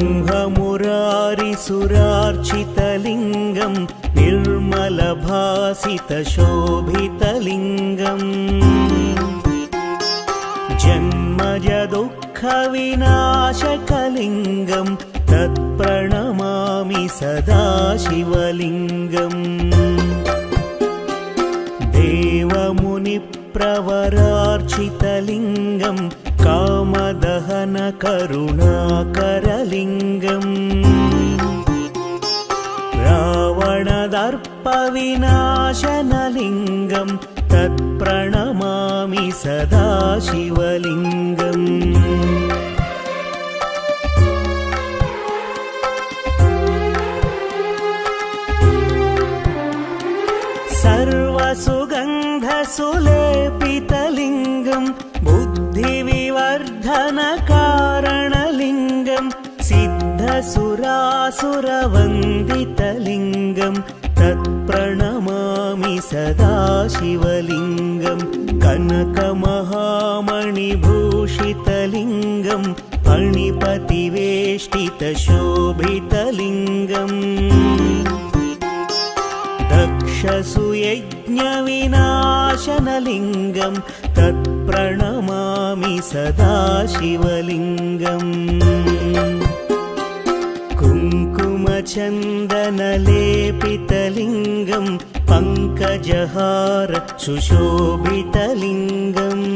ब्रह्ममुरारिसुरार्चितलिङ्गं निर्मलभासितशोभितलिङ्गम् जन्मजदुःखविनाशकलिङ्गं तत्प्रणमामि सदा शिवलिङ्गम् देवमुनिप्रवरार्चितलिङ्गं कामदहनकरुणाकरलिङ्गम् रावणदर्पविनाशनलिङ्गं तत्प्रणमामि सदा शिवलिङ्गम् सर्वसुगन्धसुलेपितलिङ्गं बुद्धिविवर्धनकारणलिङ्गं सिद्धसुरासुरवन्दितलिङ्गं तत्प्रणमामि सदा शिवलिङ्गं कनकमहामणिभूषितलिङ्गं फणिपतिवेष्टितशोभितलिङ्गम् दक्षसुयज्ञविनाशनलिङ्गं तत्प्रणमामि सदा शिवलिङ्गम् कुङ्कुमचन्दनलेपितलिङ्गं पङ्कजहार सुशोभितलिङ्गम्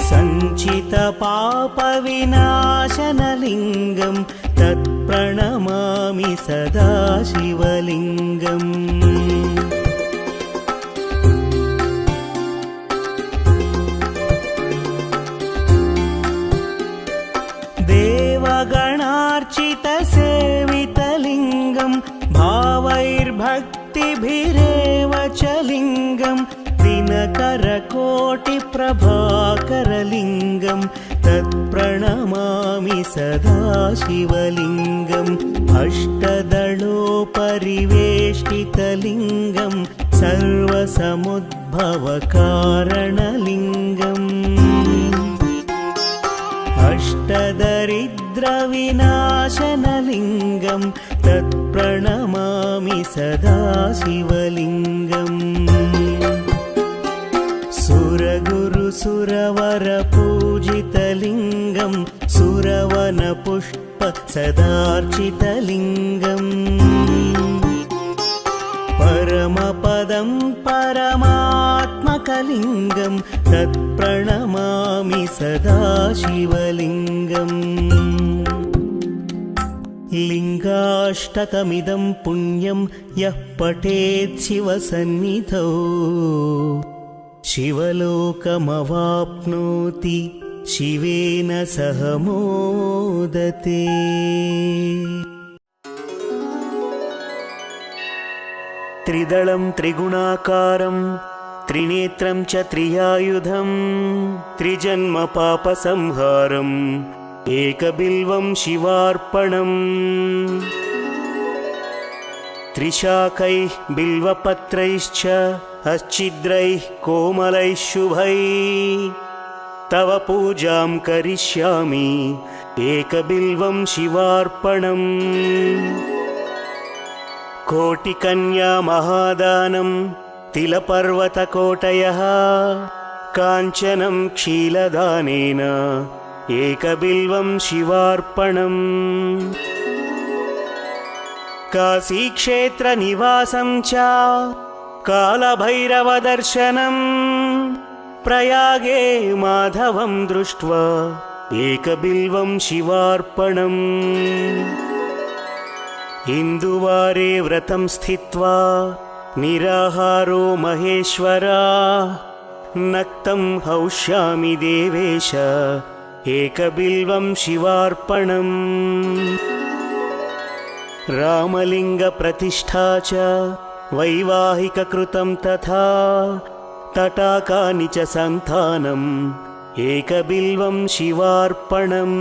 सञ्चितपापविनाशनलिङ्गं तत्प्रणमामि सदा शिवलिङ्गम् देवगणार्चितसेवितलिङ्गं भावैर्भक्तिभिरेव च लिङ्गं दिनकरकोटिप्रभाकरलिङ्गं तत्प्रणमामि सदा शिवलिङ्गम् अष्टदलोपरिवेष्टितलिङ्गं सर्वसमुद्भवकारणलिङ्गम् अष्टदरिद्रविनाशनलिङ्गं तत्प्रणमामि सदा शिवलिङ्गम् सुरगुरुसुरवरपूजितलिङ्गं सुरवनपुष्प सदार्चितलिङ्गम् परमपदं परमात्मकलिङ्गं तत्प्रणमामि सदा शिवलिङ्गम् लिङ्गाष्टकमिदं पुण्यं यः पठेत् शिवसन्निधौ शिवलोकमवाप्नोति शिवेन सह मोदते। त्रिदलं त्रिगुणाकारं त्रिनेत्रं च त्रियायुधं त्रिजन्मपापसंहारम् एकबिल्वं शिवार्पणम् त्रिशाकैः बिल्वपत्रैश्च अच्छिद्रैः कोमलैः शुभैः तव पूजां करिष्यामि एकबिल्वं शिवार्पणम् कोटिकन्या महादानं तिलपर्वतकोटयः काञ्चनं क्षीलदानेन एकबिल्वं शिवार्पणम् काशीक्षेत्रनिवासं च कालभैरवदर्शनं प्रयागे माधवं दृष्ट्वा एकबिल्वं शिवार्पणम् इन्दुवारे व्रतं स्थित्वा निराहारो महेश्वरा नक्तं हौष्यामि देवेश एकबिल्वं शिवार्पणम् रामलिङ्गप्रतिष्ठा च वैवाहिककृतं तथा तटाकानि च सन्तानम् एकबिल्वं शिवार्पणम्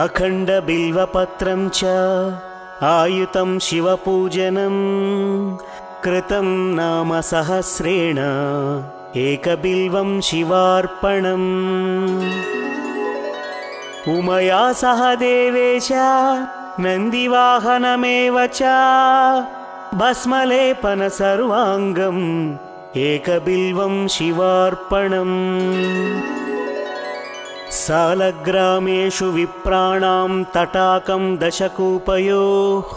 अखण्डबिल्वपत्रं च आयुतं शिवपूजनं कृतं नाम सहस्रेण एकबिल्वं शिवार्पणम् उमया सह देवेश नन्दिवाहनमेव च भस्मलेपन सर्वाङ्गम् एकबिल्वं शिवार्पणम् सालग्रामेषु विप्राणां तटाकं दशकूपयोः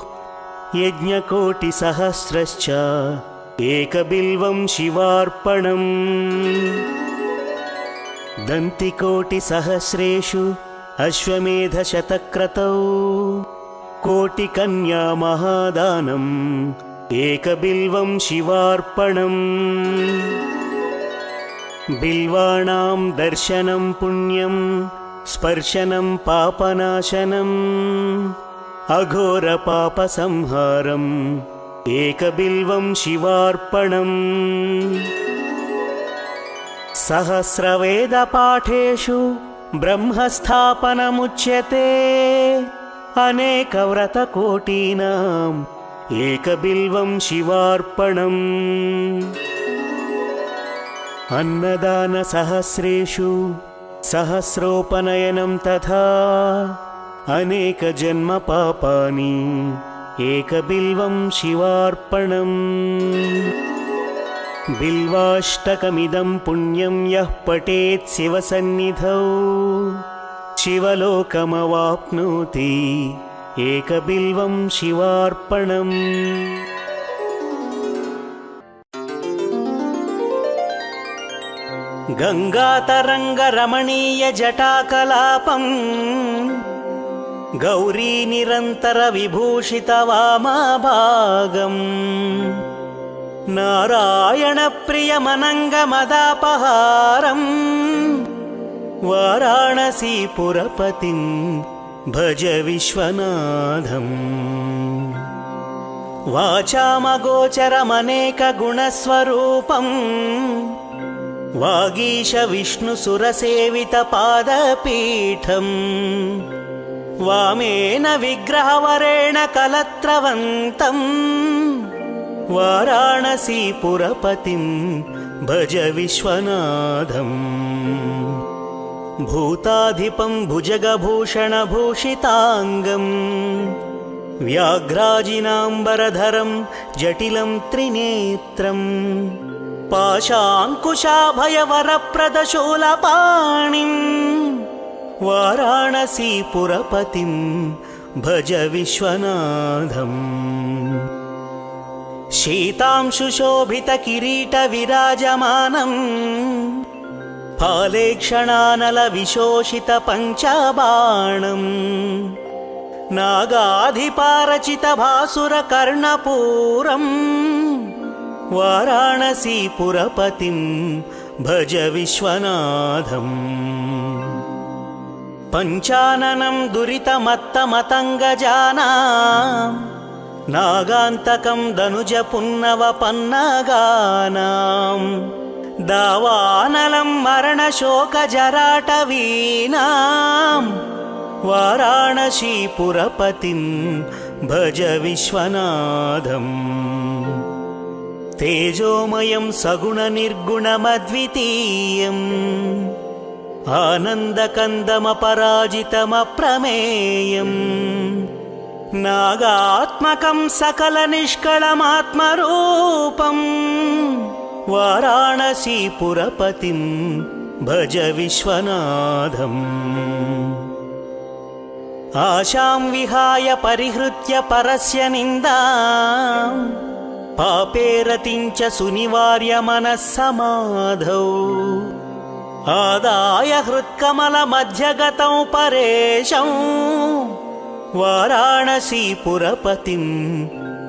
यज्ञकोटिसहस्रश्च एकबिल्वं शिवार्पणम् दन्तिकोटिसहस्रेषु अश्वमेधशतक्रतौ कोटिकन्या महादानम् एकबिल्वं शिवार्पणम् बिल्वाणां दर्शनं पुण्यं स्पर्शनं पापनाशनम् अघोरपापसंहारम् एकबिल्वं शिवार्पणम् सहस्रवेदपाठेषु ब्रह्मस्थापनमुच्यते अनेकव्रतकोटीनाम् एकबिल्वं शिवार्पणम् अन्नदानसहस्रेषु सहस्रोपनयनं तथा अनेकजन्मपापानि एकबिल्वं शिवार्पणम् बिल्वाष्टकमिदं पुण्यं यः पठेत् शिवसन्निधौ शिवलोकमवाप्नोति एकबिल्वं शिवार्पणम् गङ्गातरङ्गरमणीयजटाकलापम् गौरीनिरन्तरविभूषितवामाभागम् नारायणप्रियमनङ्गमदापहारम् वाराणसीपुरपतिं भज विश्वनाथम् वाचामगोचरमनेकगुणस्वरूपम् वागीशविष्णुसुरसेवितपादपीठम् वामेन विग्रहवरेण कलत्रवन्तम् वाराणसीपुरपतिं भज विश्वनाथम् भूताधिपं भुजगभूषणभूषिताङ्गम् व्याघ्राजिनाम्बरधरं जटिलं त्रिनेत्रम् पाशाङ्कुशाभयवरप्रदशूलपाणिम् वाराणसीपुरपतिं भज विश्वनाथम् शीतांशुशोभितकिरीटविराजमानम् फालेक्षणानलविशोषितपञ्चबाणम् नागाधिपारचितभासुरकर्णपूरम् वाराणसीपुरपतिं भज विश्वनाथम् पञ्चाननं दुरितमत्तमतङ्गजानाम् नागान्तकं दनुजपुन्नवपन्नगानाम् दावानलं मरणशोकजराटवीनाम् वाराणसीपुरपतिं भज विश्वनाथम् तेजोमयं सगुणनिर्गुणमद्वितीयम् आनन्दकन्दमपराजितमप्रमेयम् नागात्मकं सकलनिष्कळमात्मरूपम् वाराणसीपुरपतिं भज विश्वनाथम् आशां विहाय परिहृत्य परस्य निन्दाम् पापे रतिं च सुनिवार्य मनः समाधौ आदाय हृत्कमलमध्यगतौ परेशं वाराणसीपुरपतिं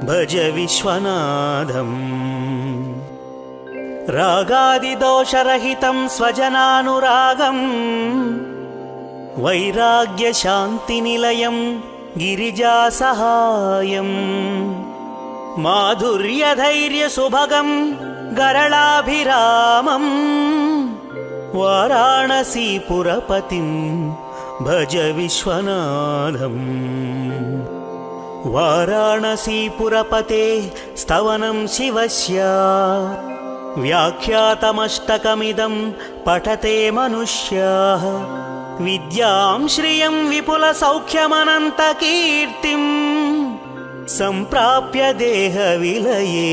भज विश्वनाथम् रागादिदोषरहितं स्वजनानुरागम् वैराग्यशान्तिनिलयं गिरिजासहायम् माधुर्यधैर्यसुभगं गरलाभिरामम् वाराणसीपुरपतिं भज विश्वनाथम् वाराणसीपुरपते स्तवनं शिवस्य व्याख्यातमष्टकमिदं पठते मनुष्याः विद्यां श्रियं विपुलसौख्यमनन्तकीर्तिम् सम्प्राप्य देहविलये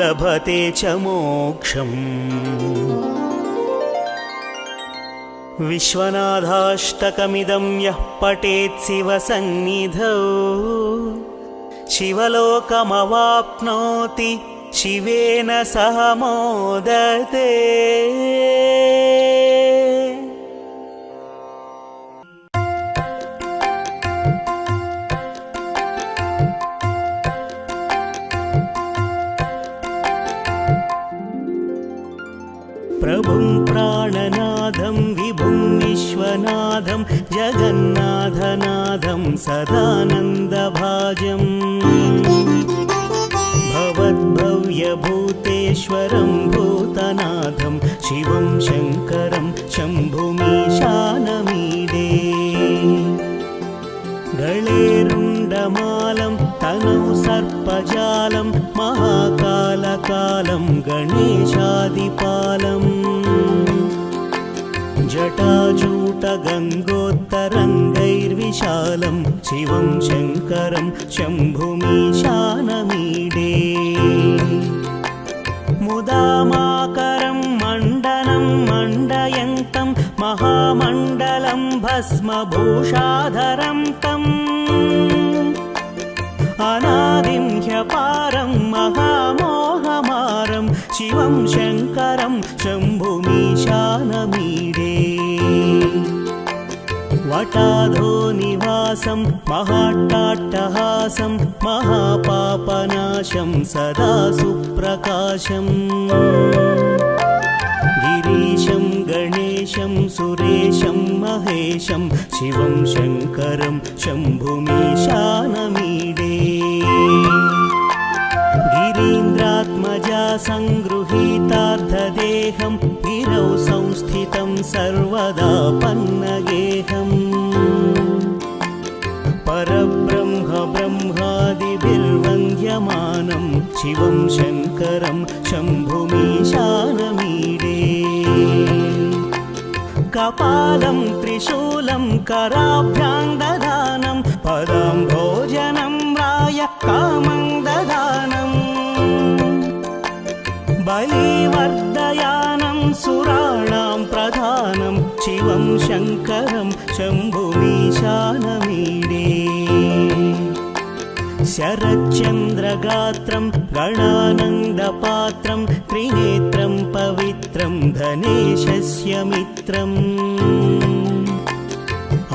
लभते च मोक्षम्। विश्वनाथाष्टकमिदं यः पठेत् शिवसन्निधौ शिवलोकमवाप्नोति शिवेन सह मोदते। प्रभुं प्राणनाथं विभुं विश्वनाथं जगन्नाथनाथं सदानन्दभाजम् भवद्भव्यभूतेश्वरं भूतनाथं शिवं शङ्करं शम्भुमीशानमीडे। गळेरुण्डमालं तनौ सर्पजालं महाकालकालं गणेशादिपालम् जटाजूटगङ्गोत्तरङ्गैर्विशालं शिवं शङ्करं शम्भुमीशानमीडे। मुदामाकरं मण्डनं मण्डयन्तं महामण्डलं भस्मभूषाधरं तम् अनादिं ह्यपारं महामोहमारं शिवं शङ्करं शम्भुमीशानमीडे। वटाधो निवासं महाट्टाट्टहासं महापापनाशं सदा सुप्रकाशम् गिरीशं गणेशं सुरेशं महेशं शिवं शङ्करं शम्भुमीशानमीडे। गिरीन्द्रात्मजा सङ्गृहीतार्धदेहं गिरौ संस्थितं सर्वदा पन्नगेहम् परब्रह्म ब्रह्मादिभिर्वन्द्यमानं शिवं शङ्करं शम्भुमीशानमीडे। कपालं त्रिशूलं कराभ्यां दधानं पदाम्भोजनं राय कामं दधानम् बलिवर्धयानं सुराणां प्रधानं शिवं शङ्करं शम्भुमीशानमीडे। शरच्चन्द्रगात्रं गणानन्दपात्रं त्रिनेत्रं पवित्रं धनेशस्य मित्रम्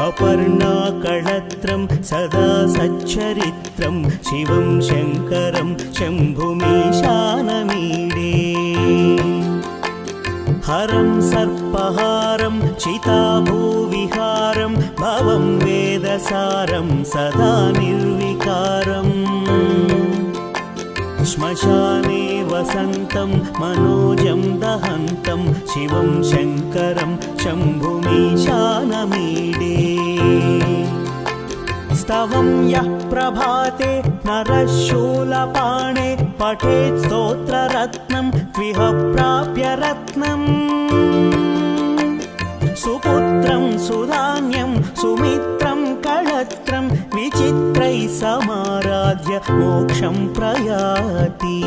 अपर्णाकळत्रं सदा सच्चरित्रं शिवं शङ्करं शम्भुमीशानमीडे। हरं सर्पहारं चिताभूविहारं भवं वेदसारं सदा निर्विकारम् श्मशाने वसन्तं मनोजं दहन्तं शिवं शङ्करं शम्भुमीशानमीडे। स्तवं यः प्रभाते नरः शूलपाणे पठेत् स्तोत्ररत्नं त्विह प्राप्य रत्नम् सुपुत्रं सुधान्यं सुमित्रं कळत्रं विचित्रैः समाराध्य मोक्षं प्रयाति।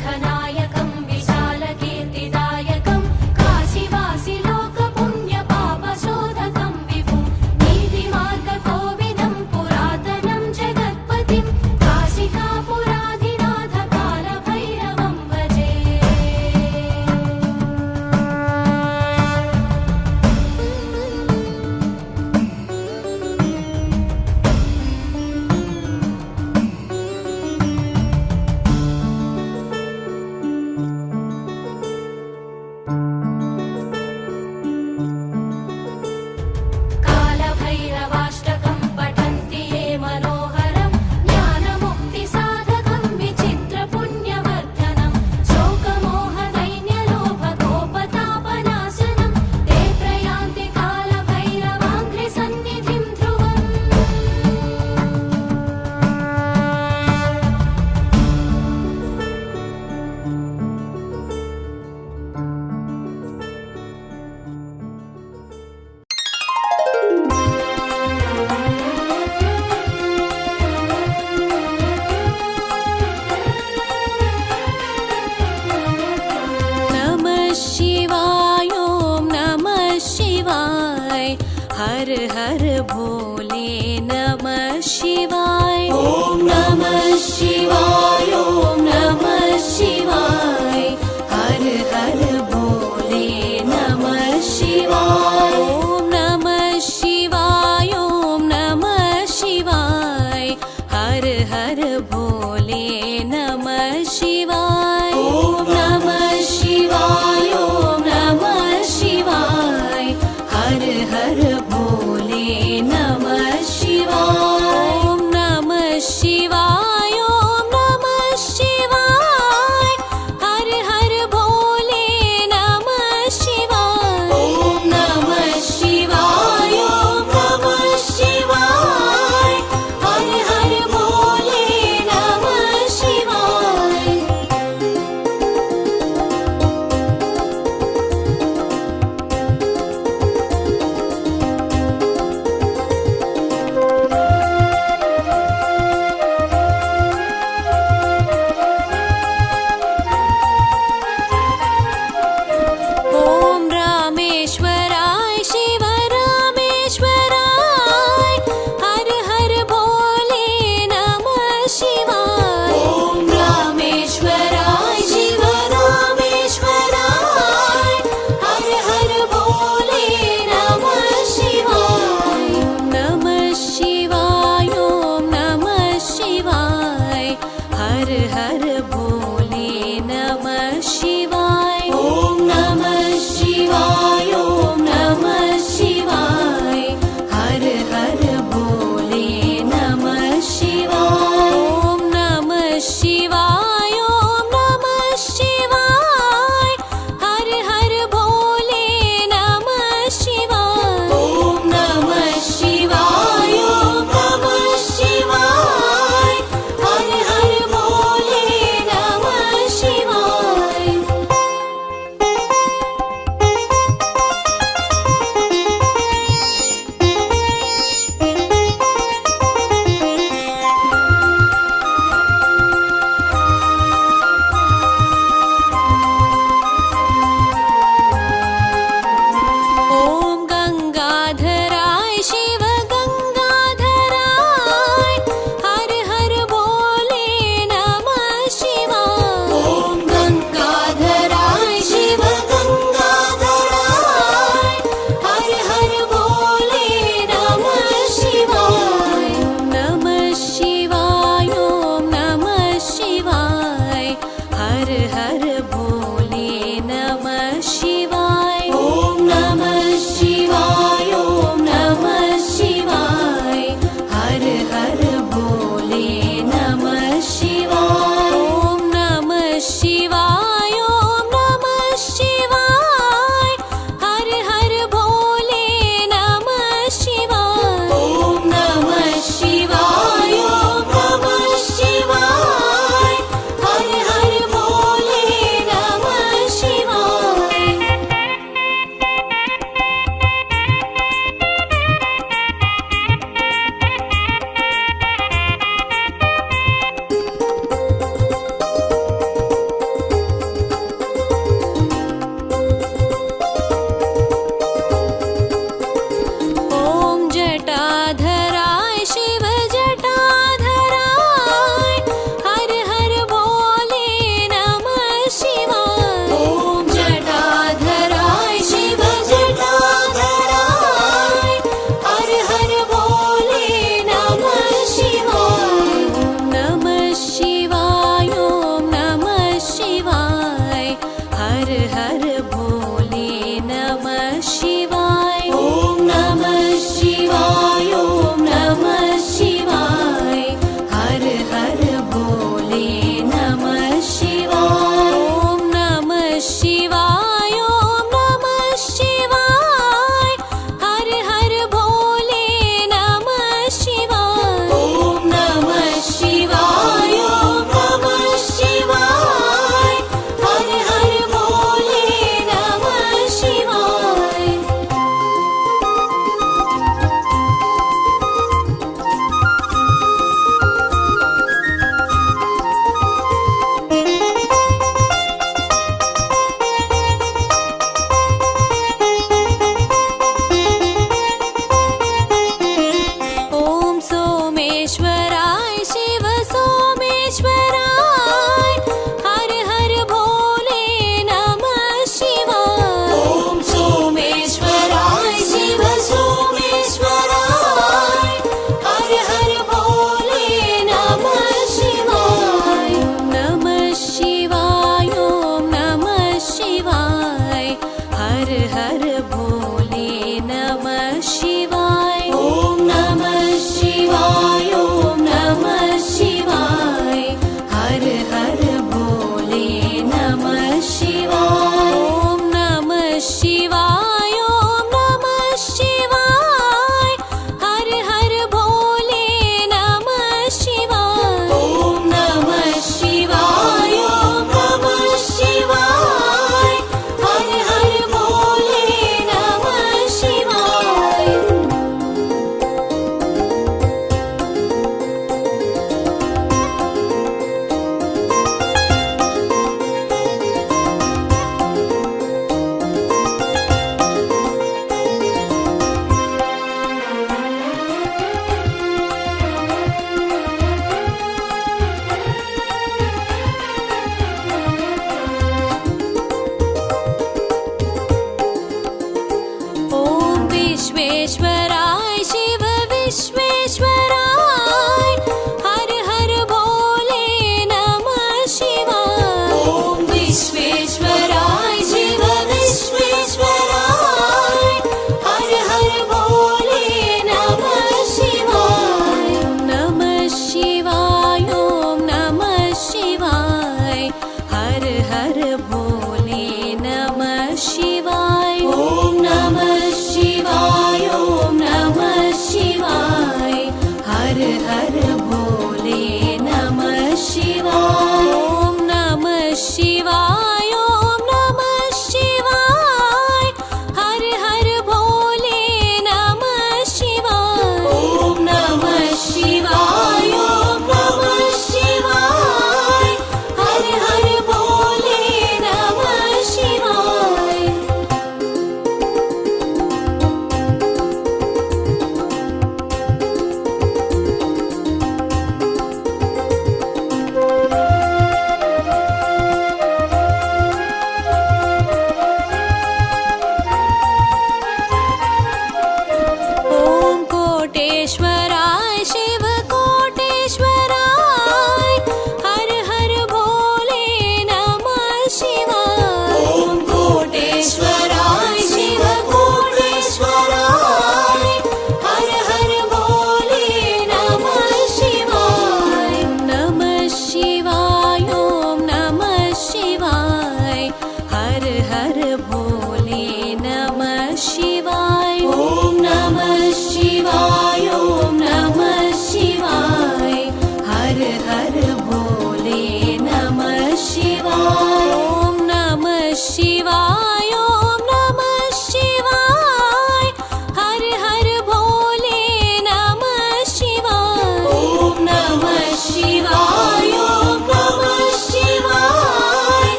शङ्खनायकं विशालकीर्तिदायकं काशीवासि लोकपुण्यपापशोधकं विभुं नीतिमार्गकोविदं पुरातनं जगत्पतिं काशिकापुराधिनाथ कालभैरवं भजे। कालभैरवाष्टकं पठन्ति ये मनोहरं ज्ञानमुक्तिसाधकं विचित्रपुण्यवर्धनं शोकमोहदैन्यलोभकोपतापनाशनं ते प्रयान्ति कालभैरवाङ्घ्रिसन्निधिं ध्रुवम्। नमः शिवाय ॐ नमः शिवाय हर हर भोले नमः शिवाय ॐ नमः शिवाय ॐ नमः शिवाय हर हर भोले नमः शिवाय ॐ नमः शिवाय ॐ नमः शिवाय हर हर भोले नमः शिवाय ॐ नमः शिवाय ॐ नमः शिवाय हर हर भोले नमः शिवाय ॐ नमः शिवाय ॐ नमः शिवाय हर हर भोले नमः शिवाय ॐ नमः शिवाय ॐ नमः शिवाय हर हर भोले नमः शिवाय। ॐ रामेश्वराय शिव रामेश्वराय हर हर भोले नमः शिवाय ॐ रामेश्वराय शिव रामेश्वराय हर हर भोले नमः शिवाय ॐ नमः शिवाय ॐ नमः शिवाय हर हर भोले नमः शिवाय ॐ नमः शिवाय ॐ नमः शिवाय हर हर भोले नमः शिवाय ॐ नमः शिवाय ॐ नमः शिवाय हर हर भोले नमः शिवाय ॐ नमः शिवाय ॐ नमः शिवाय हर हर भोले नमः शिवाय। ॐ गंगाधराय शिव गंगाधराय हर हर भोले नमः शिवाय ॐ गंगाधराय शिव गंगाधराय हर हर भोले नमः शिवाय ॐ नमः शिवाय ॐ नमः शिवाय हर हर भोले नमः शिवाय ॐ नमः शिवाय ॐ नमः शिवाय हर हर भोले नमः शिवाय ॐ नमः शिवाय ॐ नमः शिवाय हर हर भोले नमः शिवाय ॐ नमः शिवाय ॐ नमः शिवाय हर हर भोले नमः शिवाय।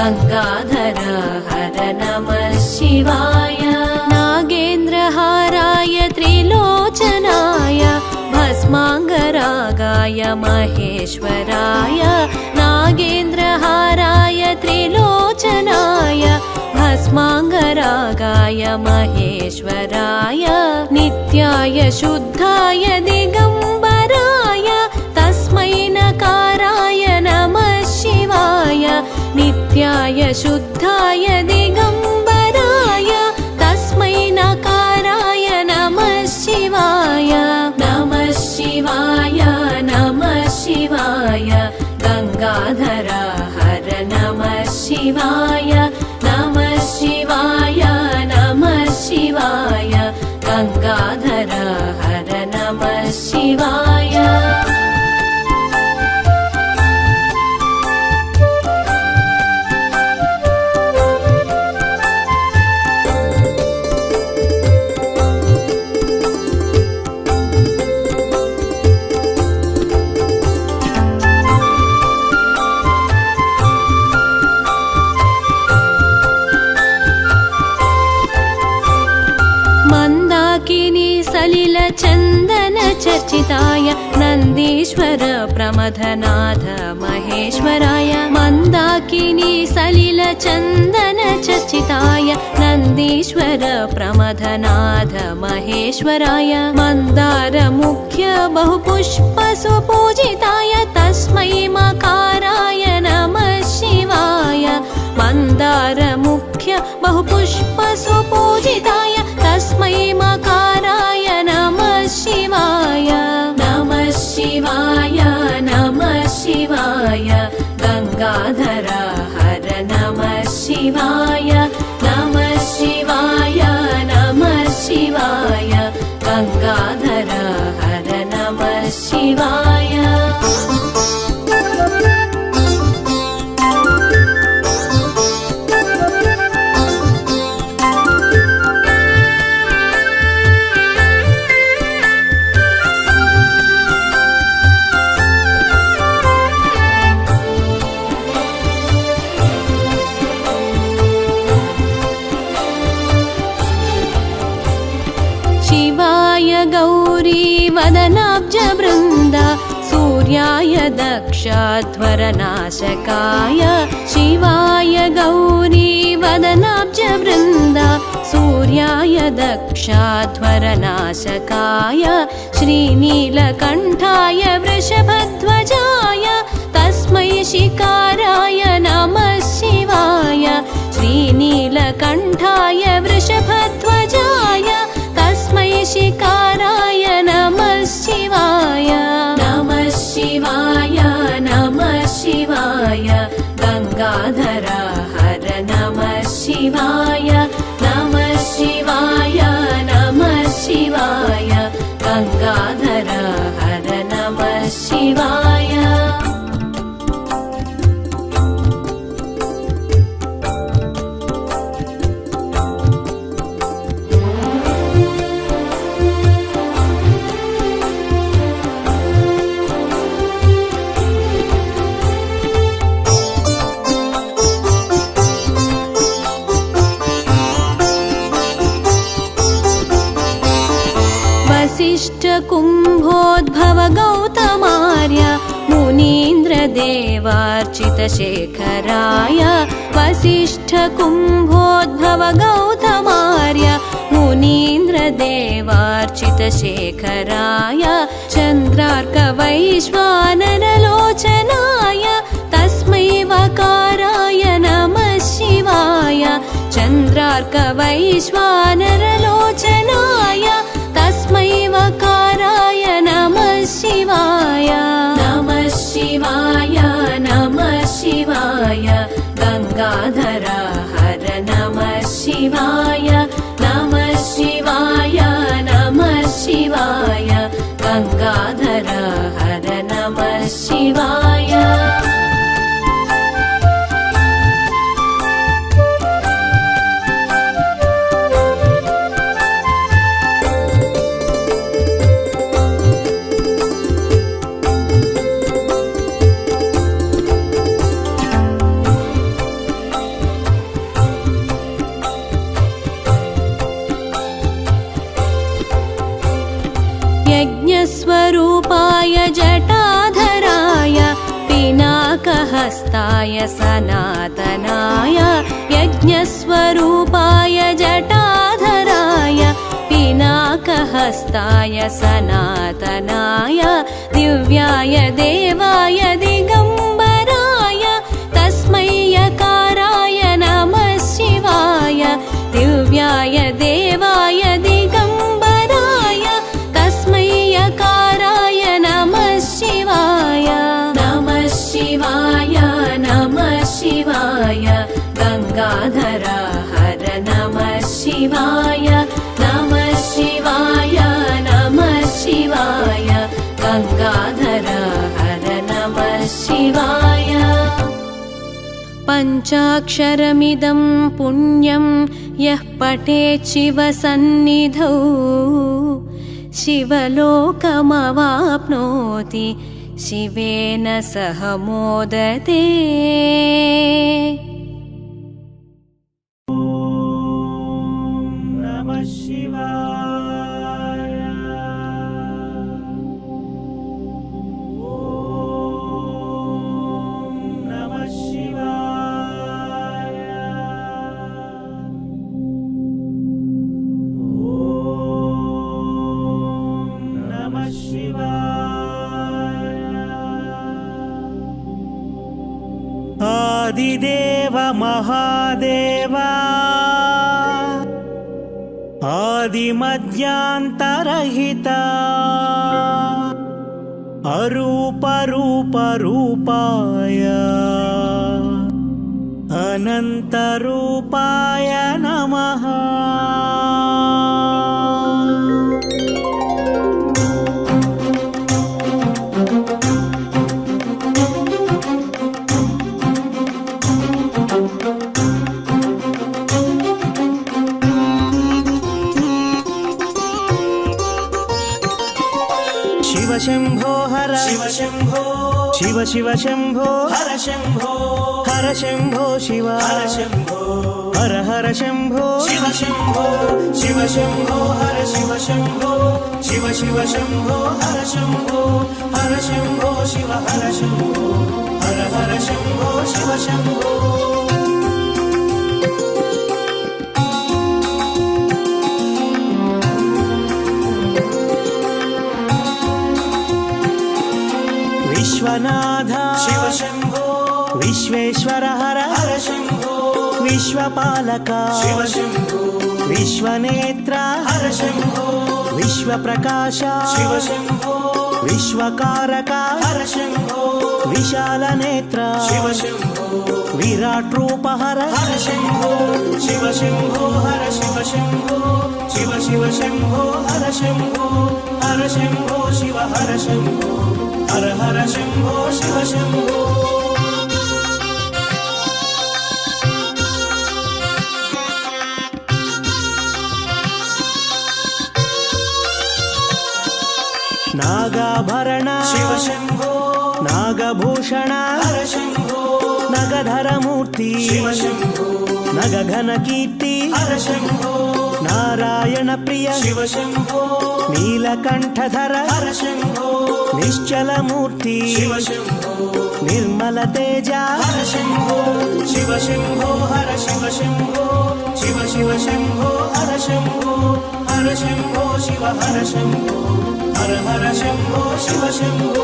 गङ्गाधर हर नमः शिवाय नागेन्द्रहाराय त्रिलोचनाय भस्माङ्गरागाय महेश्वराय नागेन्द्रहाराय त्रिलोचनाय भस्माङ्गरागाय महेश्वराय नित्याय शुद्धाय दिगम्बराय तस्मै नकाराय नमः शिवाय नित्याय शुद्धाय दिगम्बराय तस्मै नकाराय नमः शिवाय नमः शिवाय नमः शिवाय गङ्गाधर हर नमः शिवाय नमः शिवाय नमः शिवाय गङ्गाधर हर नमः शिवाय चन्दन चर्चिताय नन्दीश्वर प्रमथनाथ महेश्वराय मन्दाकिनी सलिल चन्दन चर्चिताय नन्दीश्वर प्रमथनाथ महेश्वराय मन्दार मुख्य बहुपुष्प सुपूजिताय तस्मै मकाराय नमः शिवाय मन्दार मुख्य बहुपुष्प सुपूजिताय तस्मै मकाराय नमः शिवाय नमः शिवाय नमः शिवाय गङ्गाधर हर नमः शिवाय नमः शिवाय नमः शिवाय गङ्गाधर हर नमः शिवाय वदनाब्ज वृन्द सूर्याय दक्षध्वरनाशकाय शिवाय गौरी वदनाब्ज वृन्द सूर्याय दक्षध्वरनाशकाय श्रीनीलकण्ठाय वृषभध्वजाय तस्मै शिकाराय नमः शिवाय श्रीनीलकण्ठाय वृषभध्वजाय तस्मै शिकाराय नमः शिवाय नमः शिवाय नमः शिवाय गङ्गाधर हर नमः शिवाय नमः शिवाय नमः शिवाय गङ्गाधर हर नमः शिवाय कुम्भोद्भव गौतमार्य मुनीन्द्रदेवार्चितशेखराय वसिष्ठ कुम्भोद्भव गौतमार्य मुनीन्द्रदेवार्चितशेखराय चन्द्रार्कवैश्वानरलोचनाय तस्मै वकाराय नमः शिवाय चन्द्रार्कवैश्वानरलोचनाय तस्मै वकाराय नमः शिवाय नमः शिवाय नमः शिवाय गङ्गाधर हर नमः शिवाय नमः शिवाय नमः शिवाय गङ्गाधर हर नमः शिवाय शिवाय सनातनाय यज्ञस्वरूपाय जटाधराय पिनाकहस्ताय सनातनाय दिव्याय देवाय दिगम्बराय तस्मै यकाराय नमः शिवाय दिव्याय देवाय दिगम्बराय तस्मै यकाराय नमः शिवाय नमः शिवाय नमः शिवाय गंगाधर हर नमः शिवाय नमः शिवाय नमः शिवाय गंगाधर हर नमः शिवाय पञ्चाक्षरमिदं पुण्यं यः पठेत् शिवसन्निधौ शिवलोकमवाप्नोति शिवेन सह मोदते नमः शिवाय नमः शिवाय नमः शिवाय आदिदेव महादेवा आदिमध्यान्तरहिता अरूपरूपरूपाय अनन्तरूपाय नमः शिव शंभो हर शिव शंभो शिव शिव शंभो हर शंभो हर शंभो शिव हर शंभो हर हर शंभो शिव शंभो शिव शंभो हर शिव शंभो शिव शिव शंभो हर शंभो हर शंभो शिव हर शंभो हर हर शंभो शिव शंभो विश्वनाथ शिव शंभो विश्वेश्वर हर हर शंभो विश्वपालक शिव शंभो विश्वनेत्र हर शंभो विश्वप्रकाश शिव शंभो विश्वकारक हर शंभो विशालनेत्र शिव शंभो विराट रूप हर हर शंभो शिव शंभो हर शिव शंभो शिव शिव शंभो हर शंभो हर शंभो शिव हर शंभो हर हर शंभो शिव शंभो नागाभरण शिव शंभो नागभूषण हर शंभो नगधर मूर्ति शिव शंभो नगघन कीर्ति हर शंभो नारायण प्रिय शिव शंभो नीलकंठधर हर शंभो निश्चल मूर्ति शिव शंभो निर्मल तेज हर शंभो शिव शंभो हर शिव शंभो शिव शिव शंभो हर शंभो हर शंभो शिव हर शंभो हर हर शंभो शिव शंभो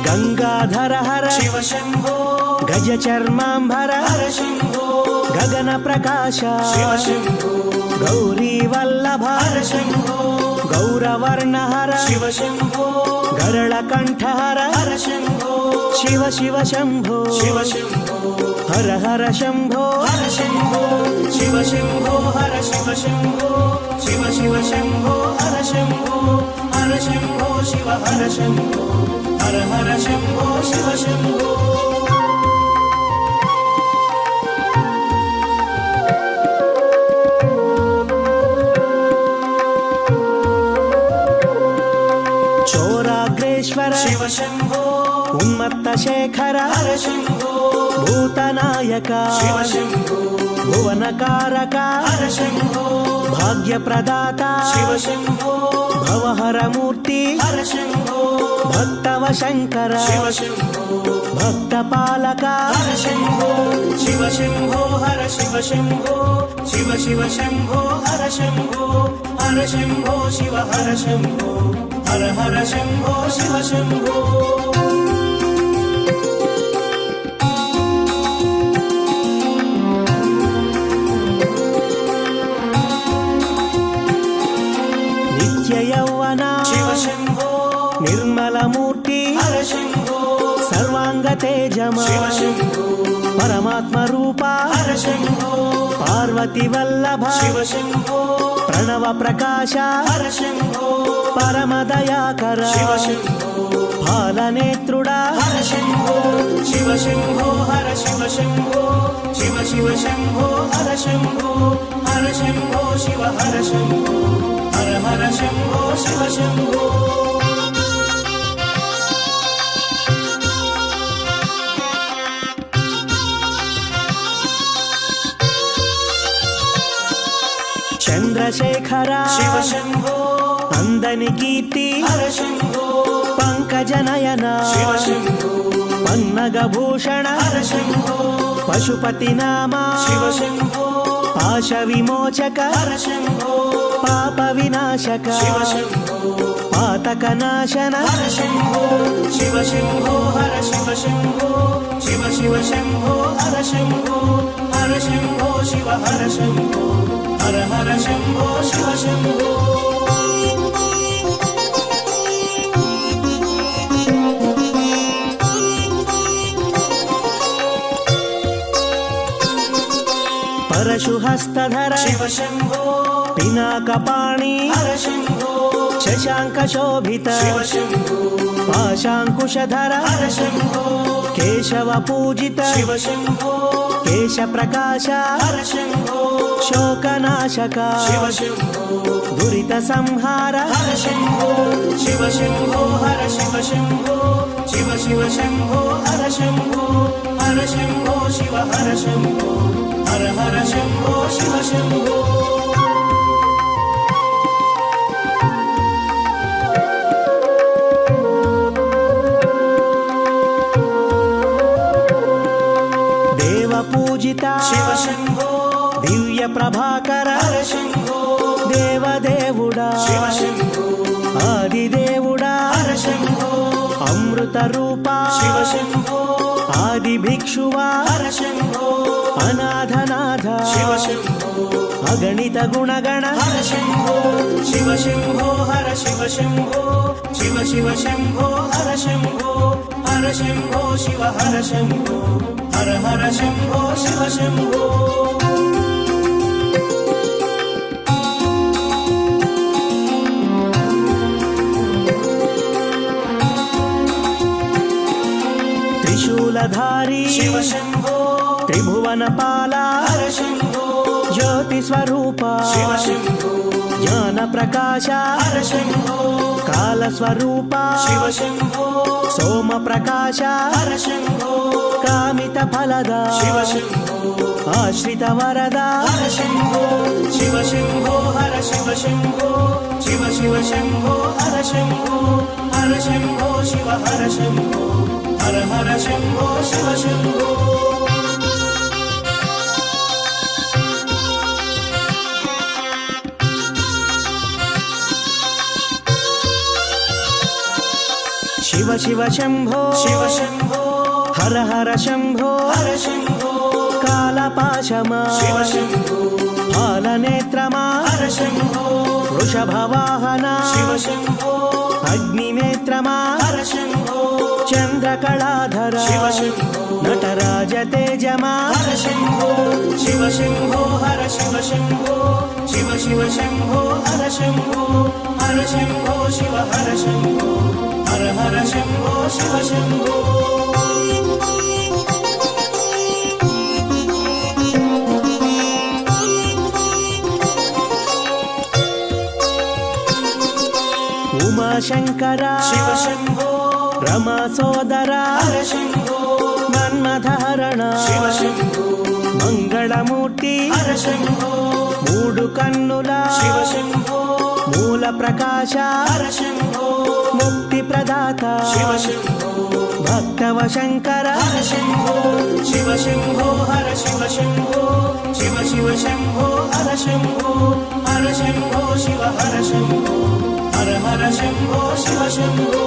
गंगाधर हर शिव शंभो गज चर्मांबर हर शंभो गगन प्रकाश शिव शंभो गौरी वल्लभ हर शंभो गौरवर्ण हर शिव शंभो गरलकंठ हर हर शंभो शिव शिव शंभो शिव शंभो हर हर शंभो हर शंभो शिव शंभो हर शिव शंभो शिव शिव शंभो हर शंभो हर शंभो शिव हर शंभो हर हर शंभो शिव शंभो चोराग्रेश्वर शिव शंभो उन्मत्त शेखर हर शंभो భూతనాయక శివ శంభో భువనకారక హర శంభో భాగ్యప్రదాత శివ శంభో భవహరమూర్తి హర శంభో భక్తవ శంకర శివ శంభో భక్తపాలక హర శంభో శివ శంభో హర శివ శంభో శివ శివ శంభో హర శంభో హర శంభో శివ హర శంభో హర హర శంభో శివ శంభో నిత్య యౌవన శివ శంభో నిర్మలమూర్తి హర శంభో సర్వాంగ తేజమా శివ శంభో పరమాత్మ రూప హర శంభో పార్వతి వల్లభ శివ శంభో ప్రణవ ప్రకాశ హర శంభో పరమదయాకర శివ శంభో పాలనేత్రుడా హర శంభో శివ శంభో హర శివ శంభో శివ శివ శంభో హర శంభో హర శంభో శివ హర శంభో హర హర శంభో శివ శంభో చంద్రశేఖర శివ శంభో అందని కీర్తి హర శంభో పంకజనయన శివ శంభో పన్నగభూషణ హర శంభో పశుపతి నామ శివ శంభో పాశ విమోచక హర శంభో పాప వినాశక శివ శంభో పాతక నాశన హర శంభో శివ శంభో హర శివ శంభో శివ శివ శంభో హర శంభో హర శంభో శివ హర శంభో హర హర శంభో శివ శంభో పరశుహస్తధర శివ శంభో పినాకపాణి హర శంభో శశాంక శోభిత శివ శంభో పాశాంకుశధర హర శంభో కేశవ పూజిత శివ శంభో కేశ ప్రకాశ హర శంభో శోకనాశక శివ శంభో దురిత సంహార హర శంభో శివ శంభో హర శివ శంభో శివ శివ శంభో హర శంభో హర శంభో శివ హర శంభో హర హర శంభో శివ శంభో దేవ పూజిత శివ శంభో దివ్య ప్రభాకర హర శంభో దేవదేవుడా శివ శంభో ఆదిదేవుడా హర శంభో అమృత రూప శివ శంభో ఆది భిక్షువా హర శంభో అనాథనాథ శివ శంభో అగణిత గుణగణ హర శంభో శివ శంభో హర శివ శంభో శివ శివ శంభో హర శంభో హర శంభో శివ హర శంభో హర హర శంభో శివ శంభో త్రిశూలధారి శివ శంభో త్రిభువన పాల హర శంభో జ్యోతి స్వరూప శివ శంభో జ్ఞాన ప్రకాశ హర శంభో కాల స్వరూప శివ శంభో సోమ ప్రకాశ హర శంభో కామిత ఫలద శివ శంభో ఆశ్రిత వరద హర శంభో శివ శంభో హర శివ శంభో శివ శివ శంభో హర శంభో హర శంభో శివ హర శంభో హర హర శంభో శివ శంభో శివ శివ శంభో శివ శంభో హర హర శంభో హర శంభో కాలపాశమా శివ శంభో పాలనేత్రమా హర శంభో వృషభవాహన శివ శంభో అగ్నినేత్రమా హర శంభో చంద్రకళాధర శివ శంభో నటరాజ తేజమా హర శంభో శివ శంభో హర శివ శంభో శివ శివ శంభో హర శంభో హర శంభో శివ హర శంభో హర హర శంభో శివ శంభో ఉమాశంకర శివ శంభో రమా సోదర హర శంభో మన్మథహరణ శివ శంభో మంగళమూర్తి హర శంభో మూడు కన్నుల శివ శంభో మూల ప్రకాశ హర శంభో ముక్తి ప్రదాత శివ శంభో భక్తవ శంకర హర శంభో శివ శంభో హర శివ శంభో శివ శివ శంభో హర శంభో హర శంభో శివ హర శంభో హర హర శంభో శివ శంభో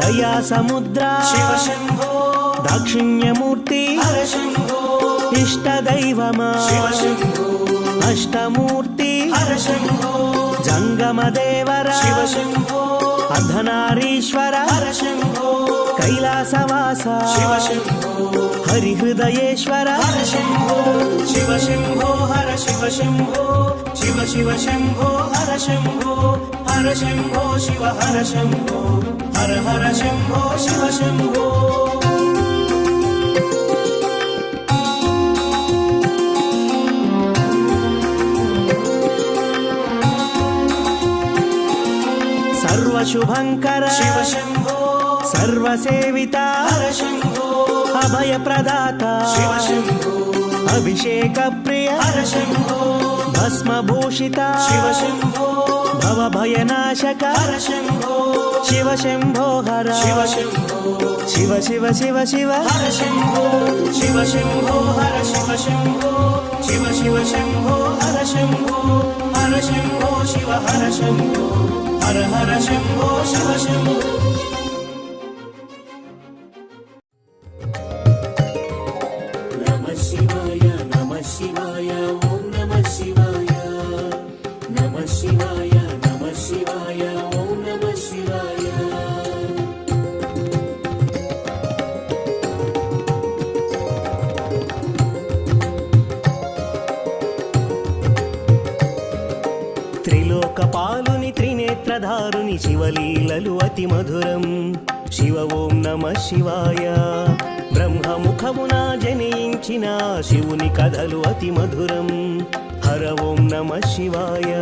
దయా సముద్ర శివ శంభో దాక్షిణ్యమూర్తి హర శంభో ఇష్ట దైవమా శివ శంభో అష్టమూర్తి హర శంభో జంగమ దేవర శివ శంభో అర్ధనారీశ్వర హర శంభో కైలాసవాస శివ శంభో హరిహృదయేశ్వర హర శంభో శివ శంభో హర శివ శంభో శివ శివ శంభో హర శంభో హర శంభో శివ హర శంభో హర హర శంభో శివ శంభో సర్వశుభంకర శివ శంభో సర్వసేవిత హర శంభో అభయ ప్రదాత శివ శంభో అభిషేక ప్రియ హర శంభో భస్మభూషిత శివ శంభో భవభయనాశక హర శంభో శివ శంభో హర శివ శంభో శివ శివ శివ శివ హర శంభో శివ శంభో హర శివ శంభో శివ శివ శంభో హర శంభో హర శంభో శివ హర శంభో హర హర శంభో శివ శంభో నమః శివాయ నమః శివాయ ఓం నమః శివాయ నమః శివాయ నమః శివాయ ఓం నమః శివాయ త్రిలోకపాలుని త్రినేత్రధారుని శివలీలలు అతి మధురం శివ ఓం నమః శివాయ బ్రహ్మముఖమున జనించిన శివుని కథలు అతి మధురం హర ఓం నమః శివాయ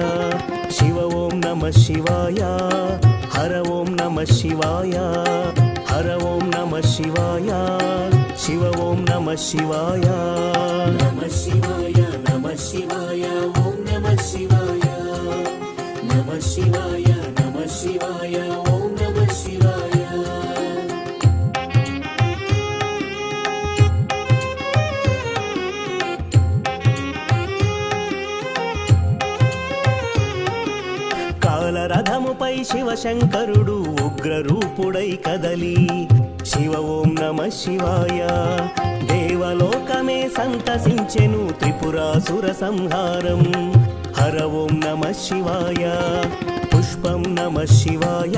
శివ ఓం నమః శివాయ హర ఓం నమః శివాయ హర ఓం నమః శివాయ శివ ఓం నమః శివాయ నమః శివాయ నమః శివాయ ఓం నమః శివాయ నమః శివాయ నమః శివాయ ఓం నమః శివాయ కాలరథముపై శివశంకరుడు ఉగ్రరూపుడై కదలి శివ ఓం నమః శివాయ దేవలోకమే సంతసించెను త్రిపురాసుర సంహారం హర ఓం నమః శివాయ పుష్పం నమః శివాయ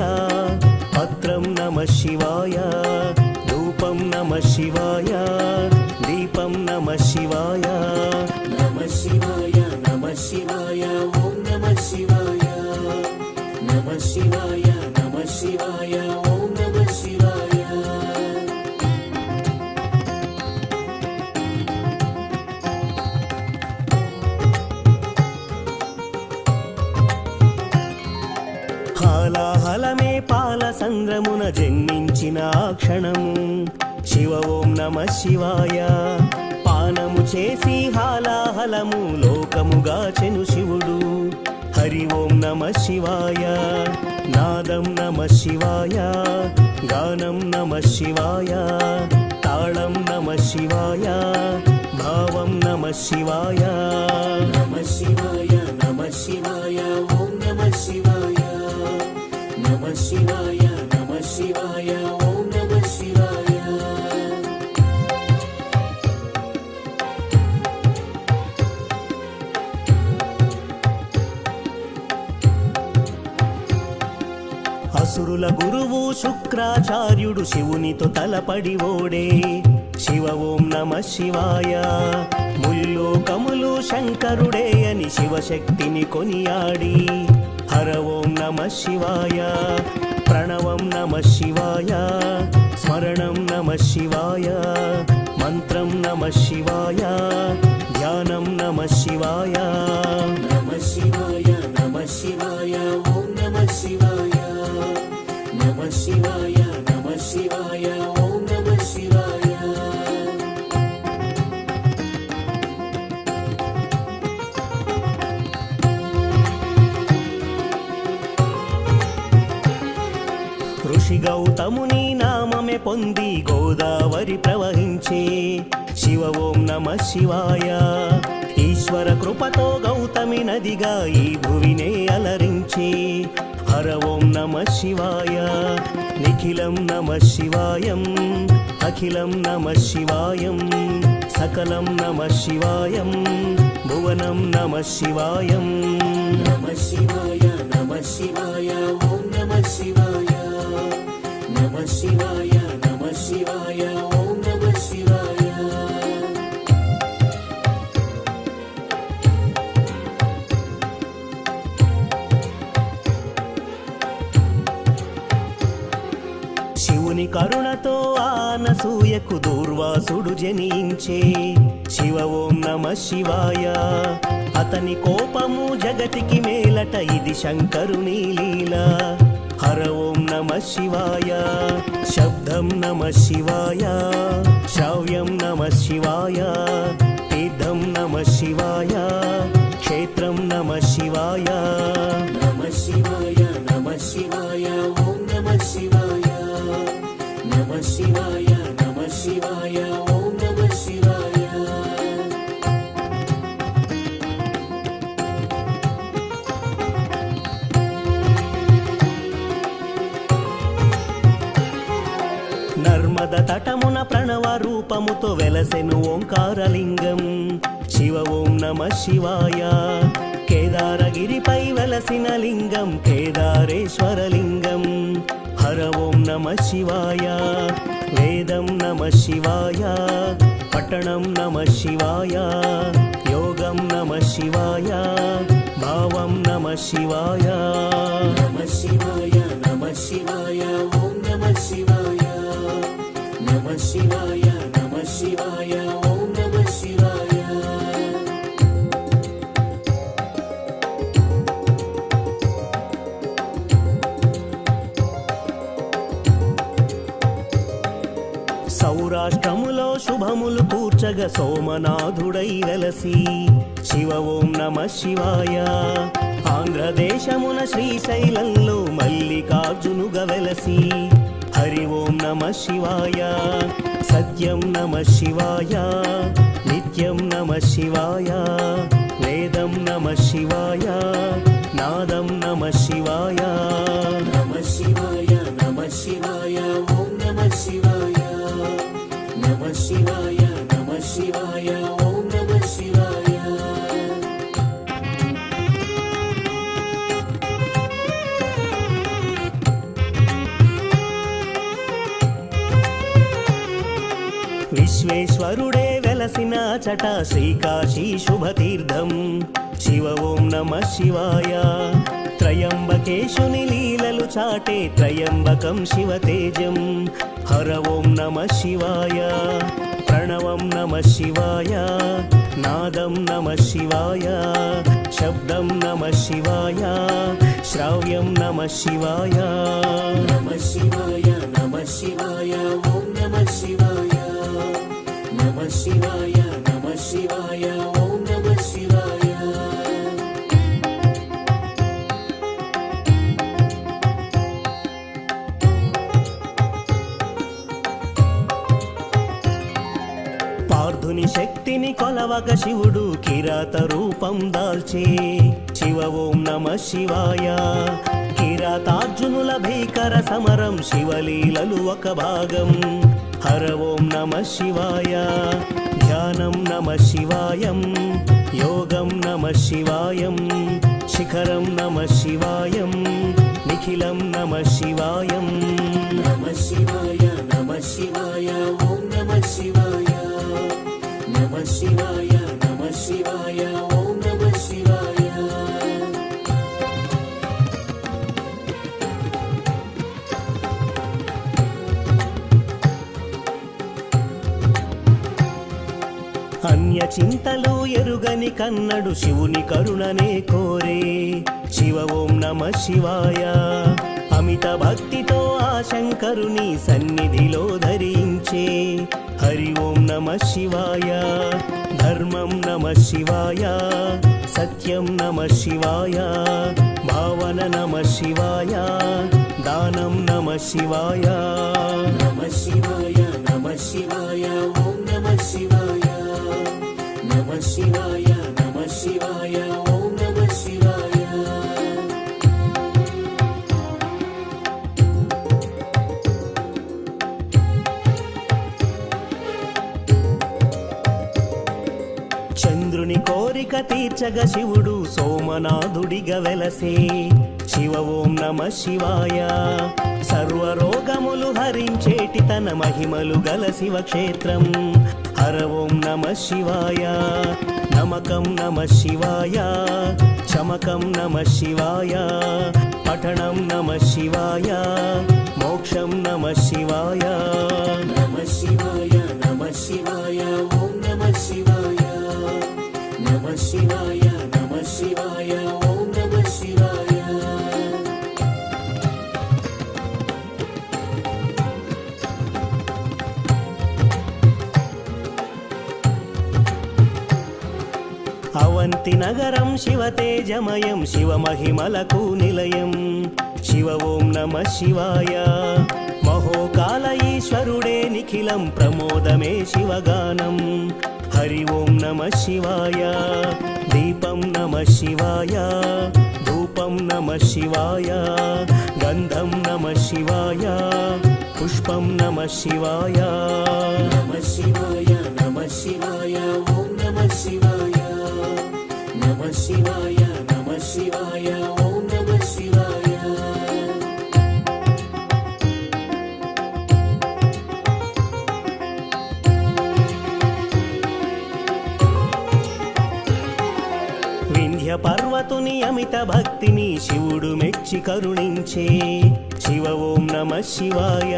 పత్రం నమః శివాయ ధూపం నమః శివాయ దీపం నమః శివాయ నమః శివాయ నమః శివాయ ఓం నమః శివాయ నమః శివాయ నమః శివాయ ఓం నమః శివాయ హాలాహలమే పాల సంద్రమున జన్మించిన ఆ క్షణము శివ ఓం నమః శివాయ పానము చేసి హాలాహలము లోకముగాచెను శివుడు హరి ఓం నమః శివాయ నాదం నమః శివాయ గానం నమః శివాయ తాళం నమః శివాయ భావం నమః శివాయ నమః శివాయ నమః శివాయ ఓం నమః శివాయ నమః శివాయ నమః శివాయ ఓం నమః శివాయ అసురుల గురువు శుక్రాచార్యుడు శివునితో తలపడి ఓడే శివ ఓం నమః శివాయ ముల్లోకములు శంకరుడే అని శివశక్తిని కొనియాడి హర ఓం నమః శివాయ ప్రణవం నమః శివాయ స్మరణం నమః శివాయ మంత్రం నమః శివాయ ధ్యానం నమః శివాయ నమః శివాయ నమః శివాయ ఓం నమః శివాయ నమః శివాయ నమః శివాయ ఓం నమః శివాయ ఋషి గౌతముని నామమే పొంది గోదావరి ప్రవహించే శివ ఓం నమః శివాయ ఈశ్వర కృపతో గౌతమి నదిగా ఈ భువినే అలరించే హర ఓం నమః శివాయ నిఖిలం నమః శివాయం అఖిలం నమః శివాయం సకలం నమః శివాయం భువనం నమః శివాయం నమః శివాయ నమః శివాయ ఓం నమః శివాయ నమః శివాయ నమః శివాయ ఓం నమః శివాయ శివుని కరుణతో ఆనసూయకు దూర్వాసుడు జనించే శివ ఓం నమః శివాయ అతని కోపము జగతికి మేలట ఇది శంకరుని లీల హర ఓం నమః శివాయ శబ్దం నమః శివాయ శ్రావ్యం నమః శివాయ తీర్థం నమః శివాయ క్షేత్రం నమః శివాయ నమః శివాయ నమః శివాయ ఓం నమః శివాయ నమః శివాయ నమః శివాయ ఓం నమః శివాయ నర్మద తటమున ప్రణవ రూపముతో వెలసెను ఓంకారలింగం శివ ఓం నమః శివాయ కేదారగిరిపై వెలసిన లింగం కేదారేశ్వరలింగం హర ఓం నమః శివాయ వేదం నమః శివాయ పట్టణం నమః శివాయ యోగం నమః శివాయ భావం నమః శివాయ నమః శివాయ నమః శివాయ ఓం నమః శివాయ నమః శివాయ నమః శివాయ ఓం నమః శివాయ సౌరాష్ట్రములో శుభములు కూర్చగ సోమనాథుడై వెలసి శివ ఓం నమః శివాయ ఆంధ్రదేశమున శ్రీశైలంలో మల్లికార్జునుగా వెలసి హరి ఓం నమః శివాయ సత్యం నమః శివాయ నిత్యం నమః శివాయ వేదం నమః శివాయ నాదం నమః శివాయ నమః శివాయ నమః శివాయ ఓం నమః శివాయ నమః శివాయ నమః శివాయ ఓం నమః శివాయ విశ్వేశ్వరుడే వెలసిన చట శ్రీకాశీ శుభతీర్థం శివ ఓం నమః శివాయ త్రయంబకేశుని లీలలు చాటే త్రయంబకం శివతేజం హర ఓం నమః శివాయ ప్రణవం నమః శివాయ నాదం నమః శివాయ శబ్దం నమః శివాయ శ్రావ్యం నమః శివాయ నమః శివాయ నమః శివాయ ఓం నమః శివాయ నమః శివాయ నమః శివాయ ఓం నమః శివాయ పార్థుని శక్తిని కొలవగ శివుడు కిరాత రూపం దాల్చే శివ ఓం నమః శివాయ కిరాతార్జునుల భీకర సమరం శివలీలలు ఒక భాగం హర ఓం నమః శివాయ ధ్యానం నమః శివాయం యోగం నమః శివాయం శిఖరం నమః శివాయం నిఖిలం నమః శివాయం నమః శివాయ నమః శివాయ ఓం నమః శివాయ నమః శివాయ నమః శివాయ ఓం నమః శివాయ అన్య చింతలు ఎరుగని కన్నడు శివుని కరుణనే కోరే శివ ఓం నమ శివాయ. అమిత భక్తితో ఆ శంకరుని సన్నిధిలో ధరించే హరి ఓం నమ శివాయ. ధర్మం నమ శివాయ, సత్యం నమ శివాయ, భావన నమ శివాయ, దానం నమ శివాయ. నమ శివాయ నమ శివాయ ఓం నమ శివాయ. నమ శివాయ నమ శివాయ ఓం నమ శివాయ. చంద్రుని కోరిక తీర్చగ శివుడు సోమనాథుడిగా వెలసే శివ ఓం నమ శివాయ. సర్వరోగములు హరించేటి తన మహిమలు గల శివక్షేత్రం హర ఓం నమ శివాయ. నమకం నమ శివాయ, చమకం నమ శివాయ, పఠనం నమ శివాయ, మోక్షం నమ శివాయ. నమ శివాయ నమ శివాయ ఓం నమ శివాయ. నమ శివాయ నమ శివాయ ఓం నమ శివాయ. అవంతి నగరం శివతేజమయం శివ మహిమలకు నిలయం శివ ఓం నమ శివాయ. మహోకాల ఈశ్వరుడే నిఖిలం ప్రమోదమే శివగానం హరి ఓం నమ శివాయ. దీపం నమ శివాయ, ధూపం నమ శివాయ, గంధం నమ శివాయ, పుష్పం నమ శివాయ. నమ శివాయ నమ శివాయ ఓం నమ శివాయ. నమ శివాయ నమ శివాయ ఓం నమ శివాయ. వింధ్య పర్వతుని అమిత భక్తిని శివుడు మెచ్చి కరుణించే శివ ఓం నమ శివాయ.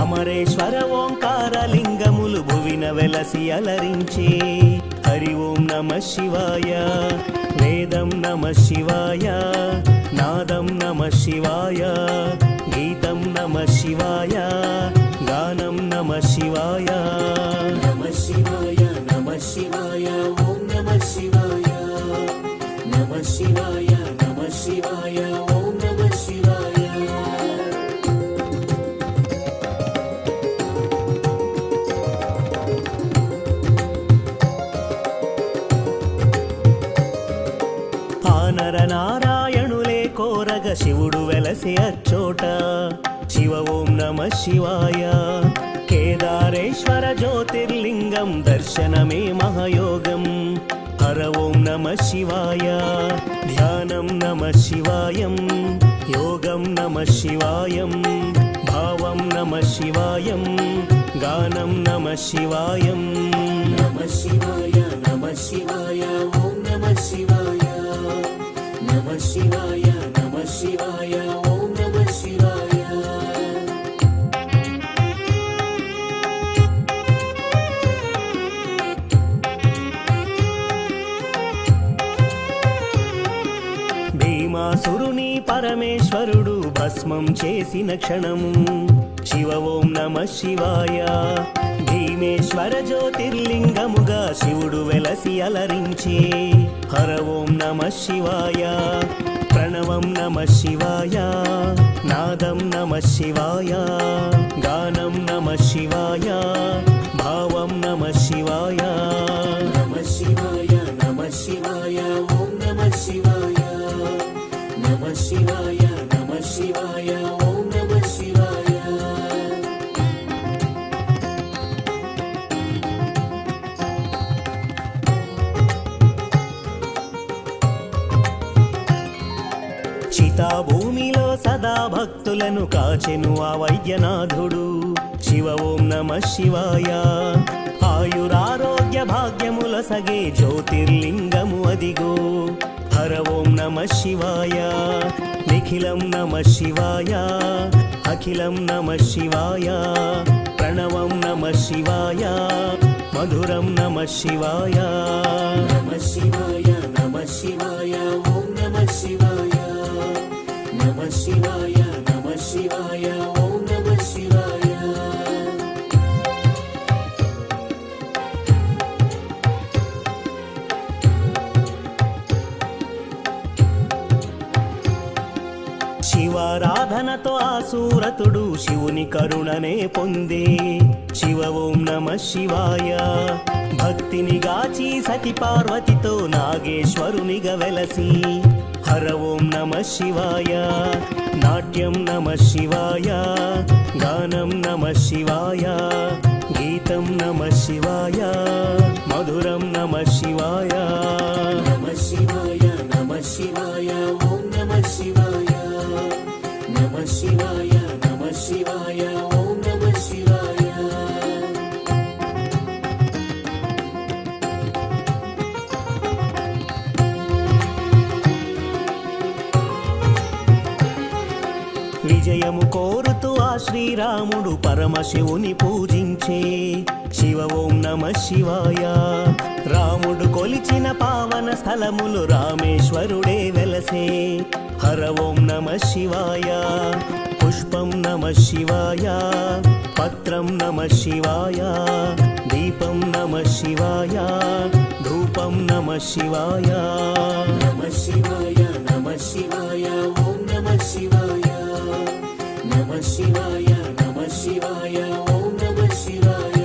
అమరేశ్వర ఓంకార లింగములు భువిన వెలసి అలరించే హరి ఓం నమ శివాయ. వేదం నమ శివాయ, నాదం నమ శివాయ, గీతం నమ శివాయ, గానం నమ శివాయ. నమ శివాయ నమ శివాయ ఓం నమ శివాయ. నమ శివాయ నమ శివాయ ఓం నమ శివాయ. ఆనర నారాయణులే కోరగ శివుడు వెలసి అచ్చోట శివ ఓం నమ శివాయ. కేదారేశ్వర జ్యోతిర్లింగం దర్శనమే మహయోగం హర ఓం నమ శివాయ. ధ్యానం నమ శివాయం, యోగం నమ శివాయం, భావం నమ శివాయం, గానం నమ శివాయం. నమ శివాయ నమ శివాయ ఓం నమ శివాయ. నమ శివాయ నమ శివాయ ఓం నమ శివాయ. భీమాసురుని పరమేశ్వరుడు భస్మం చేసిన క్షణము శివ ఓం నమ శివాయ. భీమేశ్వర జ్యోతిర్లింగముగా శివుడు వెలసి అలరించే హర ఓం నమ శివాయ. ప్రణవం నమ శివాయ, నాదం నమ శివాయ, గానం నమ శివాయ, భావం నమ శివాయ. నమ శివాయ నమ శివాయ ఓం నమ శివాయ. నమ శివాయ నమ శివాయ ఓం నమ శివాయ. చితా భూమిలో సదా భక్తులను కాచెను ఆ వైద్యనాథుడు శివ ఓం నమ శివాయ. ఆయురారోగ్య భాగ్యముల సగే జ్యోతిర్లింగము అదిగో హర ఓం నమ శివాయ. నిఖిలం నమ శివాయ, అఖిలం నమ శివాయ, ప్రణవం నమ శివాయ, మధురం నమః శివాయ నమః శివాయ నమః శివాయ ఓం నమః శివాయ నమః శివాయ నమః శివాయ ఓం నమః శివాయ శివారాధనతో ఆ సూరతుడు శివుని కరుణనే పొందే శివ ఓం నమః శివాయ భక్తిని గాచి సతి పార్వతితో నాగేశ్వరునిగా వెలసి హర ఓం నమః శివాయ నాట్యం నమః శివాయ గానం నమః శివాయ గీతం నమః శివాయ మధురం నమః శివాయ నమః శివాయ నమః శివాయ ఓం నమః శివాయ నమః శివాయ నమః శివాయ ఓం నమః శివాయ విజయము కోరుతూ ఆ శ్రీరాముడు పరమశివుని పూజించే శివ ఓం నమః శివాయ రాముడు కొలిచిన పావన స్థలములు రామేశ్వరుడే వెలసే హర ఓం నమః శివాయ పుష్పం నమః శివాయ పత్రం నమః శివాయ దీపం నమః శివాయ ధూపం నమః శివాయ నమః శివాయ నమః శివాయ ఓం నమః శివాయ నమః శివాయ నమః శివాయ ఓం నమః శివాయ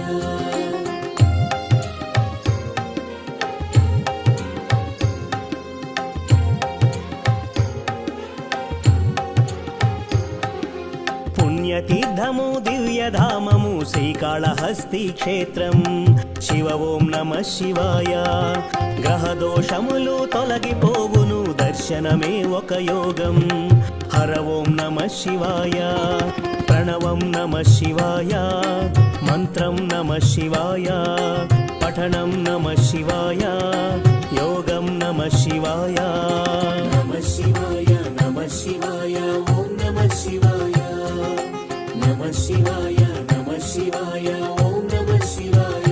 పుణ్యతీర్థము దివ్యధామము శ్రీకాళహస్తి క్షేత్రం శివ ఓం నమః శివాయ గ్రహదోషములు తొలగిపోవును దర్శనమే ఒక యోగం హర ఓం నమః శివాయ ప్రణవం నమః శివాయ మంత్రం నమః శివాయ పఠనం నమః శివాయ యోగం నమః శివాయ నమః శివాయ నమః శివాయ ఓం నమః శివాయ నమః శివాయ నమః శివాయ ఓం నమః శివాయ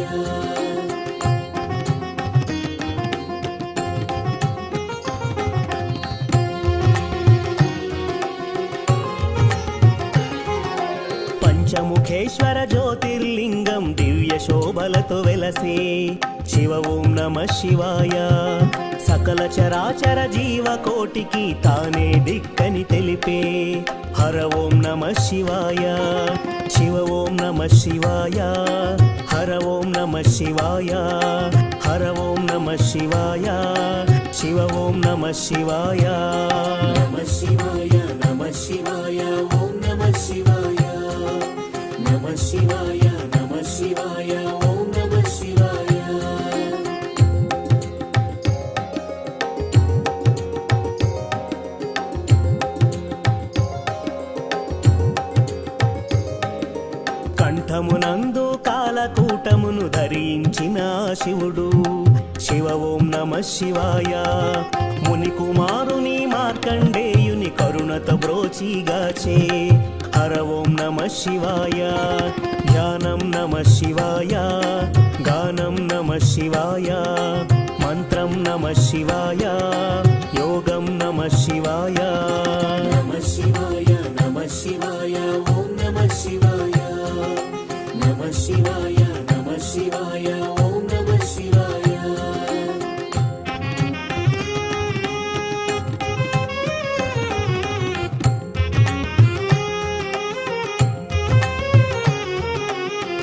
పంచముఖేశ్వర జ్యోతిర్లింగం దివ్య శోభలతో వెలసే శివ ఓం నమః శివాయ సకల చరాచర జీవకోటికి తానే దిక్కని తెలిపే హర ఓం నమః శివాయ శివ ఓం నమః శివాయ హర ఓం నమః శివాయ హర ఓం నమః శివాయ శివ ఓం నమః శివాయ నమః శివాయ నమః శివాయ ఓం నమః శివాయ నమః శివాయ నమః శివాయ ఓం నమః శివాయ కంఠమునందు కాలకూటమును ధరించిన శివుడు శివ ఓం నమః శివాయ ముని కుమారుని మార్కండేయుని కరుణత బ్రోచిగాచే హర ఓం నమః శివాయ ధ్యానం నమః శివాయ గానం నమః శివాయ మంత్రం నమః శివాయ యోగం నమః శివాయ నమః శివాయ నమః శివాయ ఓం నమః శివాయ నమః శివాయ నమః శివాయ ఓం నమః శివాయ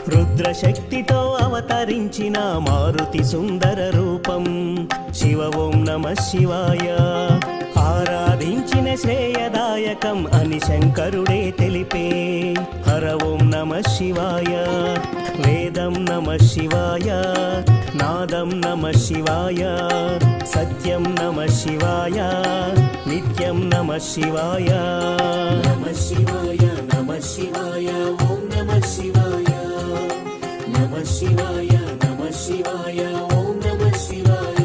రుద్రశక్తితో అవతరించిన మారుతి సుందర రూపం శివ ఓం నమః శివాయ ఆరాధించిన శ్రేయదాయకం అని శంకరుడే తెలిపే హర ఓం నమః శివాయ వేదం నమః శివాయ నాదం నమః శివాయ సత్యం నమః శివాయ నిత్యం నమః శివాయ నమః శివాయ నమః శివాయ ఓం నమః శివాయ నమః శివాయ నమః శివాయ ఓం నమః శివాయ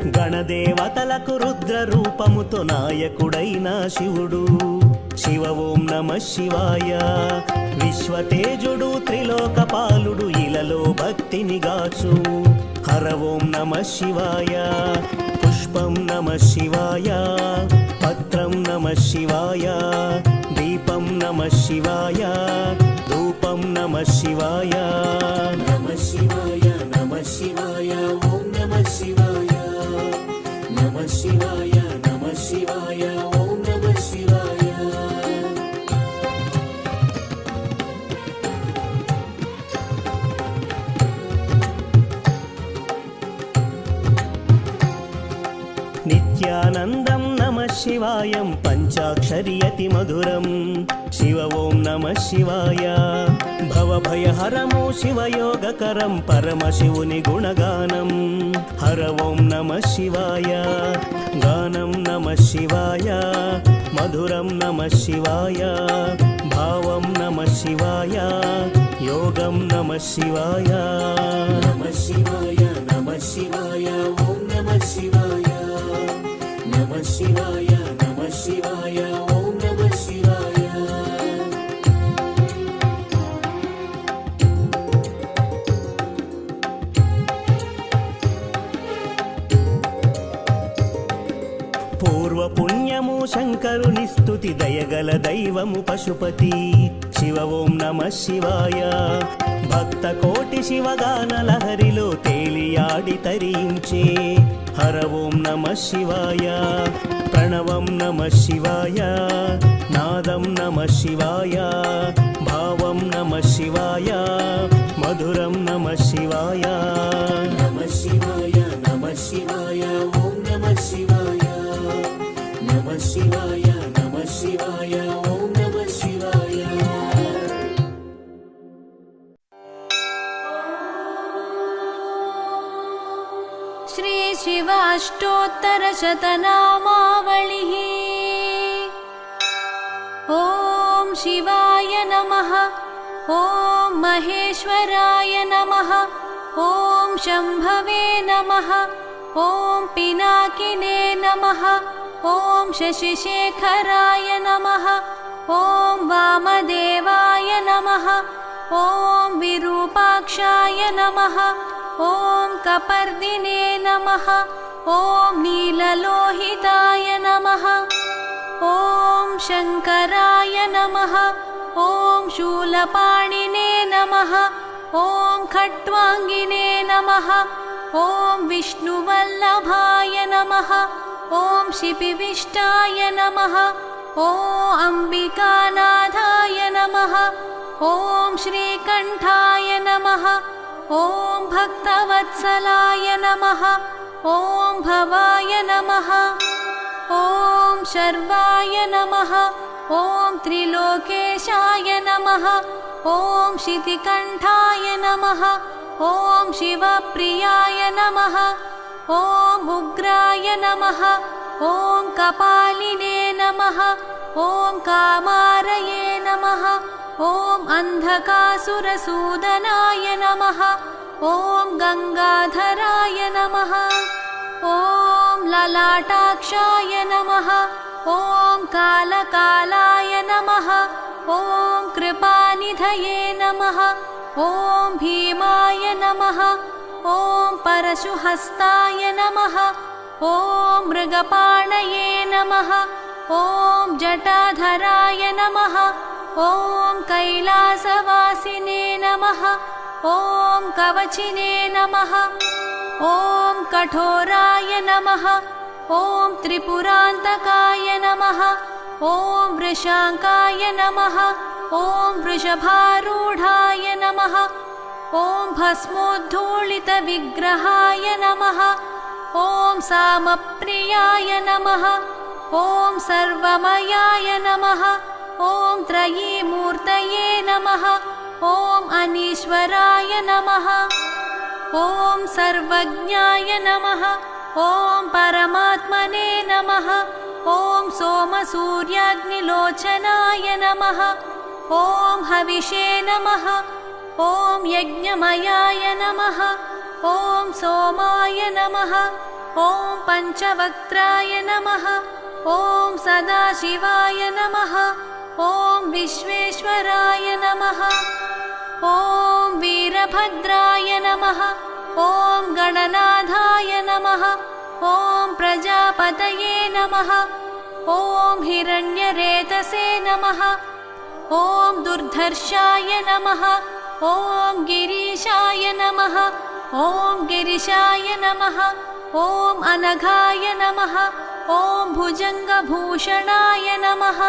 గణదేవతలకు రుద్ర రూపముతో నాయకుడైన శివుడు. శివ ఓం నమ శివాయ. విశ్వతేజుడు త్రిలోకపాలుడు ఇలలో భక్తిని గాచు. హర ఓం నమ శివాయ. పుష్పం నమ శివాయ. పత్రం నమ శివాయ. దీపం నమ శివాయ. ధూపం నమ శివాయ. నమ శివాయ నమ శివాయ ఓం నమ శివాయ. నమ శివాయ నమ శివాయ ఓం నమ శివాయ. నిత్యానందం నమ శివాయం పంచాక్షరి అతి మధురం. శివ ఓం నమ శివాయ. భవభయహరము శివయోగకరం పరమశివుని గుణగానం. హర ఓం నమ శివాయ. గానం నమ శివాయ. మధురం నమ శివాయ. భావం నమ శివాయ. యోగం నమ శివాయ. నమ శివాయ నమ శివాయ ఓం నమ శివాయ. నమ శివాయ నమ శివాయ ఓం నమ శివాయ. పూర్వపుణ్యము శంకరుని స్తుతి దయగల దైవము పశుపతి. శివ ఓం నమ శివాయ. భక్త కోటి శివగాన లహరిలో తేలియాడి తరించే. హర ఓం నమ శివాయ. ప్రణవం నమ శివాయ. నాదం నమ శివాయ. భావం నమ శివాయ. మధురం నమ శివాయ. నమ శివాయ నమ శివాయ ఓం నమ శివాయ. నమ శివాయ నమ శివాయ ఓం నమ శివాయ. श्री शिवाष्टोत्तरशतनामावलिः। ॐ शिवाय नमः। ॐ महेश्वराय नमः। ॐ शम्भवे नमः। ॐ पिनाकिने नमः। ॐ शशिशेखराय नमः। ॐ वामदेवाय नमः। ॐ विरूपाक्षाय नमः। ॐ कपर्दिने नमः। ॐ नीललोहिताय नमः। ॐ शङ्कराय नमः। ॐ शूलपाणिने नमः। ॐ खट्वाङ्गिने नमः। ॐ विष्णुवल्लभाय नमः। ॐ शिपिविष्टाय नमः। ॐ अम्बिकानाथाय नमः। ॐ श्रीकण्ठाय नमः। ॐ भक्तवत्सलाय नमः। ॐ भवाय नमः। ॐ शर्वाय नमः। ॐ त्रिलोकेशाय नमः। ॐ शितिकण्ठाय नमः। ॐ शिवप्रियाय नमः। ॐ उग्राय नमः। ॐ कपालिने नमः। ॐ कामारये नमः। ॐ अन्धकासुरसूदनाय नमः। ॐ गङ्गाधराय नमः। ॐ ललाटाक्षाय नमः। ॐ कालकालाय नमः। ॐ कृपानिधये नमः। ॐ भीमाय नमः। ॐ परशुहस्ताय नमः। ॐ मृगपाणये नमः। ॐ जटाधराय नमः। ॐ कैलासवासिने नमः। ॐ कवचिने नमः। ॐ कठोराय नमः। ॐ त्रिपुरान्तकाय नमः। ॐ वृषाङ्काय नमः। ॐ वृषभारूढाय नमः। ॐ भस्मोद्धूलितविग्रहाय नमः। ॐ सामप्रियाय नमः। ॐ सर्वमयाय नमः। ॐ त्रयीमूर्तये नमः। ॐ अनीश्वराय नमः। ॐ सर्वज्ञाय नमः। ॐ परमात्मने नमः। ॐ सोमसूर्याग्निलोचनाय नमः। ॐ हविषे नमः। ॐ यज्ञमयाय नमः। ॐ सोमाय नमः। ॐ पञ्चवक्त्राय नमः ॐ सदाशिवाय नमः ॐ विश्वेश्वराय नमः ॐ वीरभद्राय नमः ॐ गणनाथाय नमः ॐ प्रजापतये नमः ॐ हिरण्यरेतसे नमः ॐ दुर्धर्षाय नमः ॐ गिरीशाय नमः ॐ गिरिशाय नमः ॐ अनघाय नमः ॐ भुजङ्गभूषणाय नमः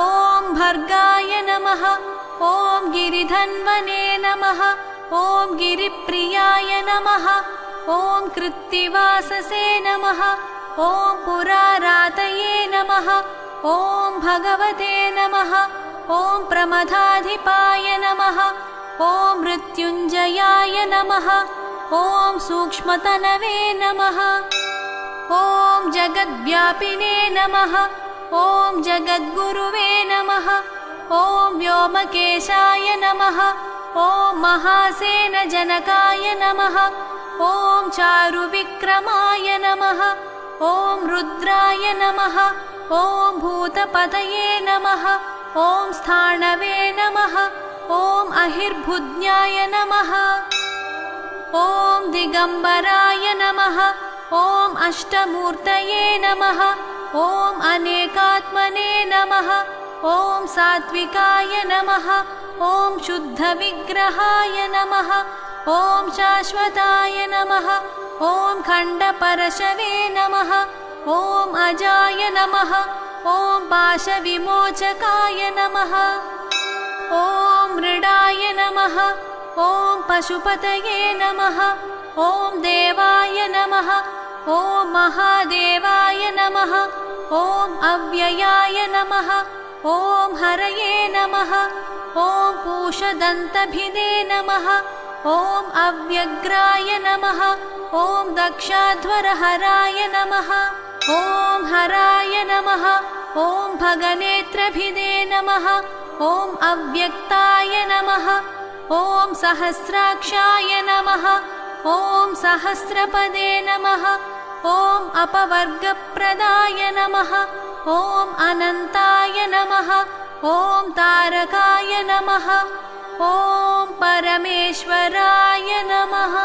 ॐ भर्गाय नमः ॐ गिरिधन्वने नमः ॐ गिरिप्रियाय नमः ॐ कृत्तिवाससे नमः ॐ पुरारातये नमः ॐ भगवते नमः ॐ प्रमथाधिपाय नमः ॐ मृत्युञ्जयाय नमः ॐ सूक्ष्मतनवे नमः ॐ जगद्व्यापिने नमः ॐ जगद्गुरुवे नमः ॐ व्योमकेशाय नमः ॐ महासेनजनकाय नमः ॐ चारुविक्रमाय नमः ॐ रुद्राय नमः ॐ भूतपतये नमः ॐ स्थाणवे नमः ॐ अहिर्भुज्ञाय नमः ॐ दिगम्बराय नमः ॐ अष्टमूर्तये नमः ॐ अनेकात्मने नमः ॐ सात्विकाय नमः ॐ शुद्धविग्रहाय नमः ॐ शाश्वताय नमः ॐ खण्डपरशवे नमः ॐ अजाय नमः ॐ पाशविमोचकाय नमः ॐ मृडाय नमः ॐ पशुपतये नमः ॐ देवाय नमः ॐ महादेवाय नमः ॐ अव्ययाय नमः ॐ हरये नमः ॐ पूषदन्तभिदे नमः ॐ अव्यग्राय नमः ॐ दक्षाध्वरहराय नमः ॐ हराय नमः ॐ भगनेत्रभिदे नमः ॐ अव्यक्ताय नमः ॐ सहस्राक्षाय नमः ॐ सहस्रपदे नमः ॐ अपवर्गप्रदाय नमः ॐ अनन्ताय नमः ॐ तारकाय नमः ॐ परमेश्वराय नमः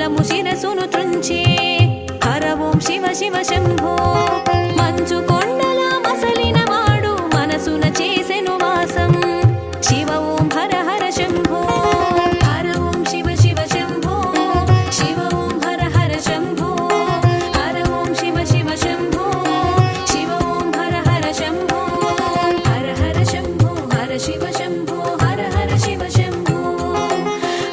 శూలము శిరసును త్రుంచే హర ఓం శివ శివ శంభో మంచు కొండల మసలిన వాడు మనసున చేసెను వాసం శివ ఓం హర హర శంభో హర ఓం శివ శివ శంభో శివ ఓం హర హర శంభో హర ఓం శివ శివ శంభో శివ ఓం హర హర శంభో హర హర శంభో హర శివ శంభో హర హర శివ శంభో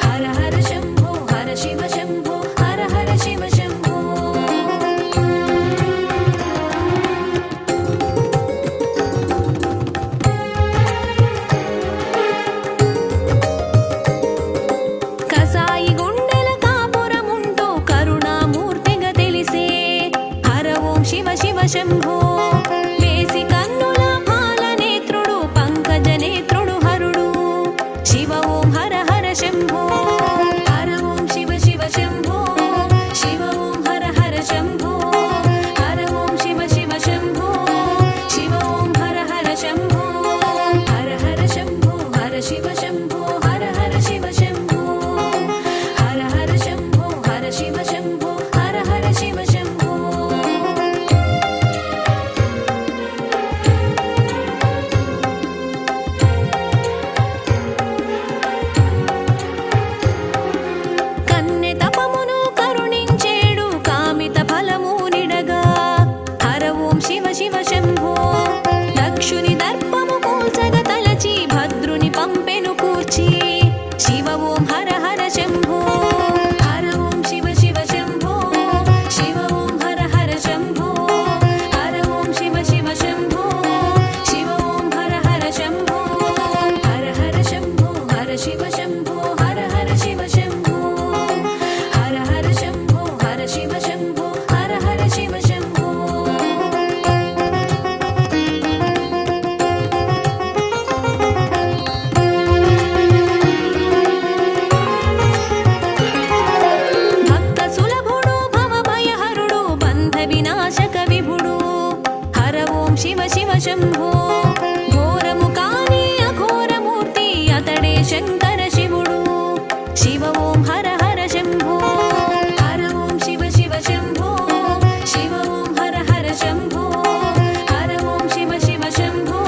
హర హర శంభో హర శివ శంభో హర హర శివ శంభో కసాయి గుండెల కాపురముంటూ కరుణామూర్తిగా తెలిసే హర ఓం శివ శివ శంభో వేసి కన్నుల పాల నేత్రుడు పంకజ నేత్రుడు హరుడు శివ ఓం హర హర శంభో హర ఓం శివ శివ శంభో శివ ఓం హర హర శంభో హర ఓం శివ శివ శంభో శివ ఓం హర హర శంభో హర హర శంభో హర శివ శంభో హర హర శివ శంభో హర హర శంభో హర శివ శంభో హర హర శివ శంభో కన్నె తపమును కరుణించేడు కామిత ఫలము నిడగా హర ఓం శివ శివ శంభో దక్షుని దర్పము కూల్చగ తలచి భద్రుని పంపెను కూర్చి శివ ఓం హర హర శంభో హర ఓం శివ శివ శంభో శివ ఓం హర హర శంభో హర ఓం శివ శివ శంభో శివ ఓం హర హర శంభో హర హర శంభో హర శివ శంభో హర హర శివ శంభో హర హర శంభో హర శివ శంభో హర హర శివ శంభో భక్త సులభుడు భవభయహరుడు బంధ వినాశక విభుడు హర ఓం శివ శివ శంభో ఘోరము కాని అఘోరమూర్తి అతడే శంకర శివుడు శివ ఓం హర హర శంభో హర ఓం శివ శివ శంభో శివ ఓం హర హర శంభో హర ఓం శివ శివ శంభో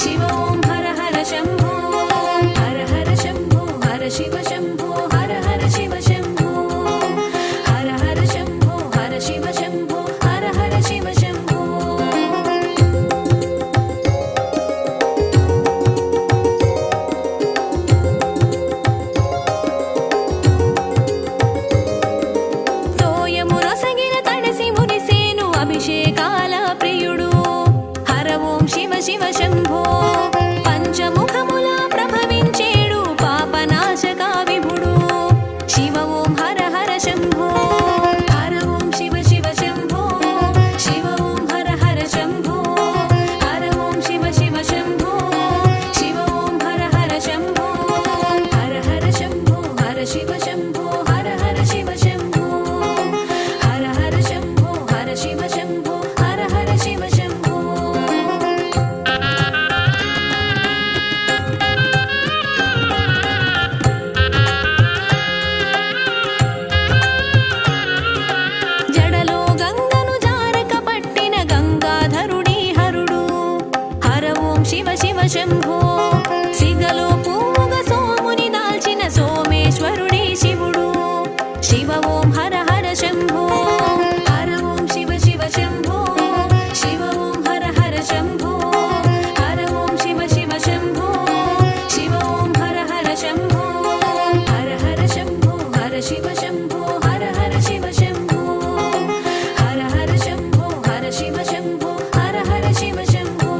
శివ ఓం హర హర శంభో హర హర శంభో హర శివ శంభో హర హర శివ శంభో హర హర శంభో హర శివ శంభో హర హర శివ శంభో తోయము రొసగిన తడిసి మురిసేను అభిషేకాల ప్రియుడు హర ఓం శివ శివ శంభో పంచముఖముల ప్రభవించేడు పాపనాశక విభుడు శివ ఓం హర హర శంభో హర ఓం శివ శివ శంభో శివ ఓం హర హర శంభో హర ఓం శివ శివ శంభో శివ ఓం హర హర శంభో హర హర శంభో హర శివ శంభో హర హర శివ శంభో హర హర శంభో హర శివ శంభో హర హర శివ శంభో జడలో గంగను జారక పట్టిన గంగాధరుడి హరుడు హర ఓం శివ శివ శంభో సిగలో పువ్వుగా సోముని దాల్చిన సోమేశ్వరుడి శివుడు శివ ఓం హర హర శంభో హర ఓం శివ శివ శంభో శివ ఓం హర హర శంభో హర ఓం శివ శివ శంభో శివ ఓం హర హర శంభో హర హర శంభో హర శివ శంభో హర హర శివ శంభో హర హర శంభో హర శివ శంభో హర హర శివ శంభో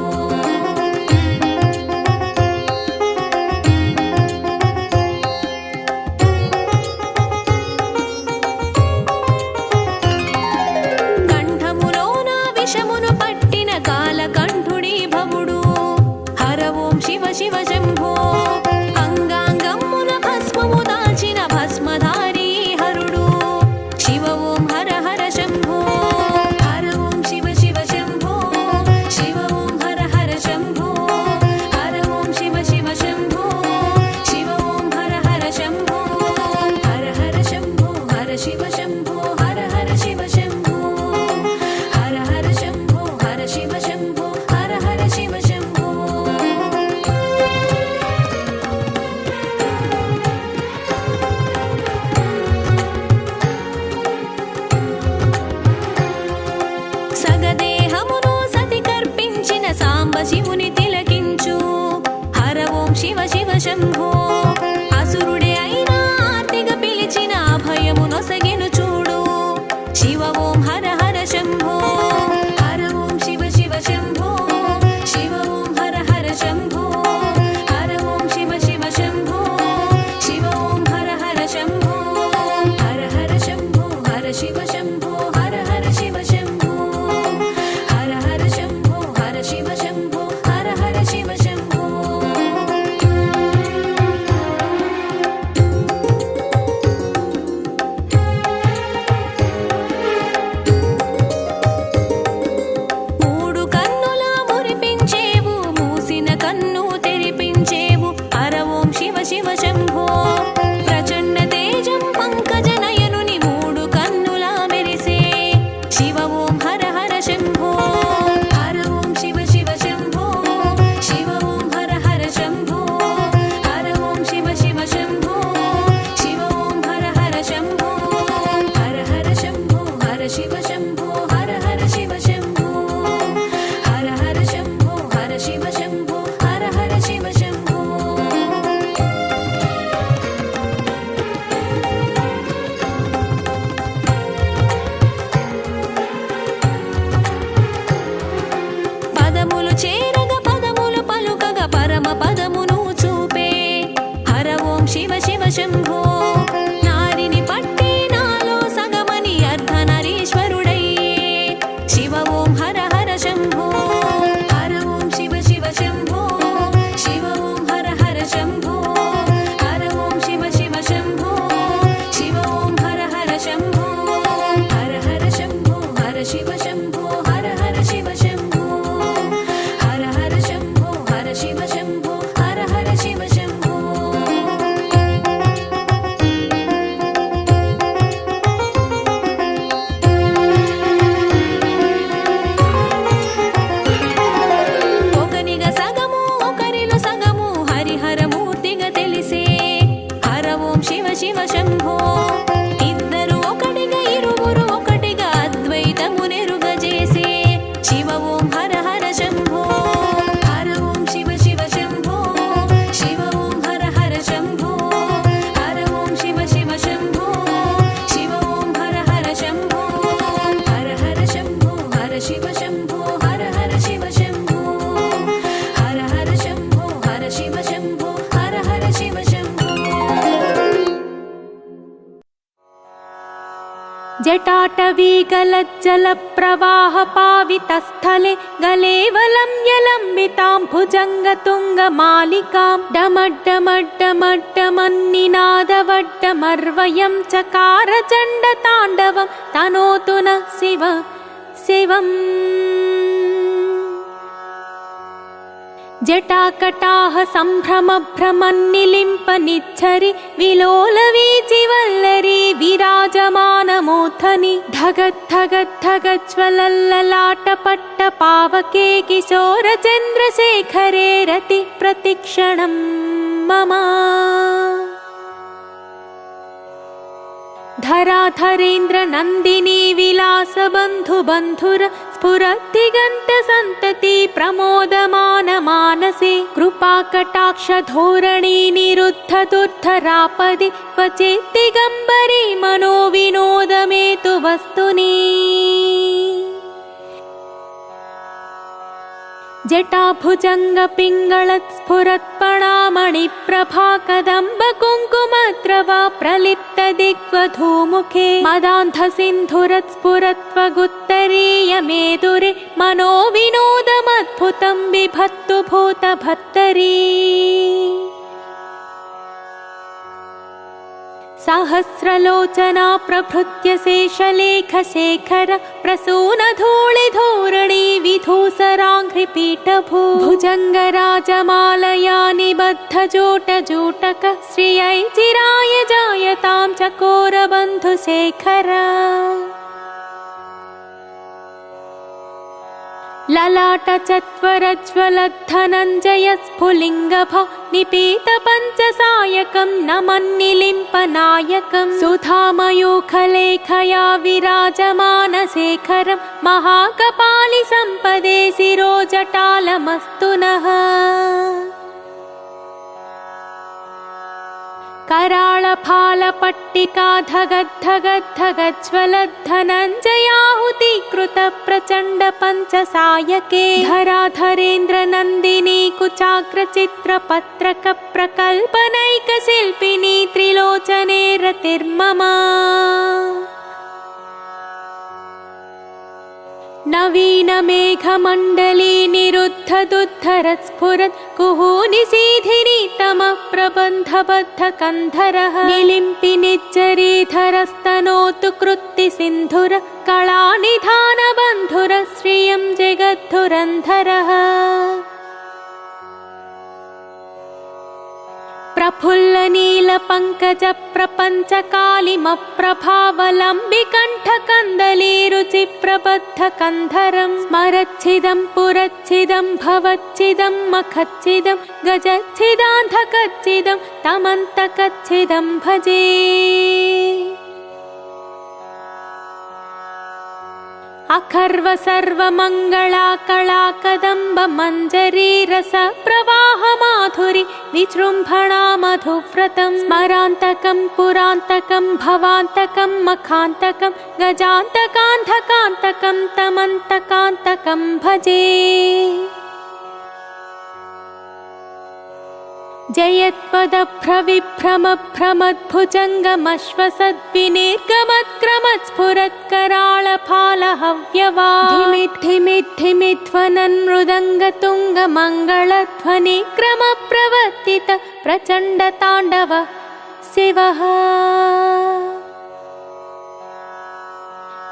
కంఠములోన విషమును పట్టిన కాలకంఠుడి భవుడు హర ఓం శివ శివ శంభో అంగాంగమ్మున భస్మము దాల్చిన భస్మధారీ హరుడు శంభో అసురుడే అయినా ఆర్తిగా పిలిచిన అభయము నొసగెను చూడు శివ ఓం హర హర శంభో హర ఓం శివ శివ శంభో శివ ఓం హర హర శంభో హర ఓం శివ శివ శంభో శివ ఓం హర హర శంభో హర హర శంభో హర శివ శంభో హర హర శివ శంభో హర హర శంభో హర శివ శంభో హర హర శివ శంభో మూడు కన్నుల మురిపించేవు మూసిన కన్ను తెరిపించేవు హర ఓం శివ శివ శంభో ప్రచండ తేజం పంకజ నయనుని మూడు కన్నుల మెరిసే శివ ఓం హర హర శంభో హర ఓం శివ శివ శంభో శివ ఓం హర హర శంభో హర ఓం శివ శివ శంభో శివ ఓం హర హర శంభో హర హర శంభో హర శివ శంభో హర హర శివ శంభో హర హర శంభో హర శివ శంభో హర హర శివ శంభో పదములు చేరగ పదములు పలుకగ పరమ పదమును చూపే హర ఓం శివ శివ శంభో నారిని పట్టి నాలో సగమని అర్ధనరీశ్వరుడయ్యే శివ ఓం హర హర శంభో హర ఓం శివ శివ శంభో శివ ఓం హర హర శంభో హర ఓం శివ శివ శంభో శివ ఓం హర హర శంభో హర హర శంభో హర శివ శంభో హర హర శివ శంభో హర హర శంభో హర శివ శంభో హర హర శివ శంభో ఒకనిగా సగము ఒకరిలో సగము హరిహర మూర్తిగా తెలిసే హర ఓం శివ శివ శంభో ఇద్దరు ఒకటిగా ఇరువురు ఒకటిగా అద్వైతము నెరుగజేసే శివ ఓం హర హర శంభో హర ఓం శివ శివ శంభో శివ ఓం హర హర శంభో హర ఓం శివ శివ శంభో శివ ఓం హర హర శంభో హర హర శంభో హర శివ శంభో హర హర శివ శంభో హర హర శంభో హర శివ శంభో హర హర శివ శంభో जटाटवीगलज्जलप्रवाहपावितस्थले गलेवलं यलम्बिताम्भुजङ्गतुङ्गमालिकां डमड्डमड्डमड्डमन्निनादवड्डमर्वयं चकार चण्डताण्डवं तनोतु नः शिव शिवम् जटाकटाह सम्भ्रमभ्रमन्निलिम्प निच्छरि विलोलवीचिवल्लरी विराजमानमूर्धनि धगद्धगद्धगज्ज्वलल्ललाटपट्टपावके किशोरचन्द्रशेखरे रति प्रतिक्षणं मम धराधरेन्द्र नन्दिनी विलास बन्धु बन्धुर स्फुरद्दिगन्त सन्तति प्रमोदमान मानसे कृपाकटाक्ष धोरणी निरुद्ध दुर्धरापदि क्वचित् दिगम्बरी मनोविनोदमेतु वस्तुनि जटाभुजङ्गपिङ्गळत्स्फुरत्पणामणिप्रभा कदम्बकुङ्कुमद्रवा प्रलिप्तदिग्वधूमुखे मदान्धसिन्धुरत्स्फुरत्वगुत्तरीयमेदुरे मनोविनोदमद्भुतं बिभत्तु भूतभत्तरी सहस्रलोचना प्रभृत्य शेषलेखशेखर प्रसूनधूलिधोरणी विधूसराङ्घ्रिपीठभू भुजङ्गराजमालया निबद्धजोटजूटक श्रियै चिराय जायतां चकोरबन्धुशेखर ललाटचत्वरज्वलद्धनञ्जयस्फुलिङ्गभ निपीतपञ्चसायकं नमन्निलिम्पनायकं सुधामयूखलेखया विराजमानशेखरं महाकपालिसम्पदे शिरोजटालमस्तु नः कराळफालपट्टिका धगद्धगद्धगज्ज्वलद्धनञ्जयाहुतीकृत प्रचण्ड पञ्चसायके धराधरेन्द्र नन्दिनी कुचाग्रचित्रपत्रक प्रकल्पनैकशिल्पिनी त्रिलोचने रतिर्मम नवीन मेघमण्डली निरुद्धदुद्धरस्फुरत् कुहूनिशीधिनी तमः प्रबन्धबद्ध कन्धरः निलिम्पि निज्जरीधरस्तनोतु कृत्ति सिन्धुर कलानिधानबन्धुर श्रियं जगद्धुरन्धरः प्रफुल्लनीलपङ्कज प्रपञ्चकालिमप्रभावलम्बिकण्ठकन्दलीरुचिप्रबद्धकन्धरं स्मरच्छिदं पुरच्छिदं भवच्छिदं मखच्छिदं गजच्छिदान्धकच्छिदं तमन्तकच्छिदं भजे अखर्व सर्वमङ्गला कला कदम्ब मञ्जरी रस प्रवाह माधुरि विजृम्भणा मधुव्रतं स्मरान्तकं पुरान्तकं भवान्तकं मखान्तकं गजान्तकान्धकान्तकं तमन्तकान्तकं भजे जयत्पदभ्रविभ्रमभ्रमद्भुजङ्गमश्वसद्विनिर्गमक्रमत्स्फुरत्कराळफालहव्यवा धिमिद्धि क्रमप्रवर्तित प्रचण्डताण्डव शिवः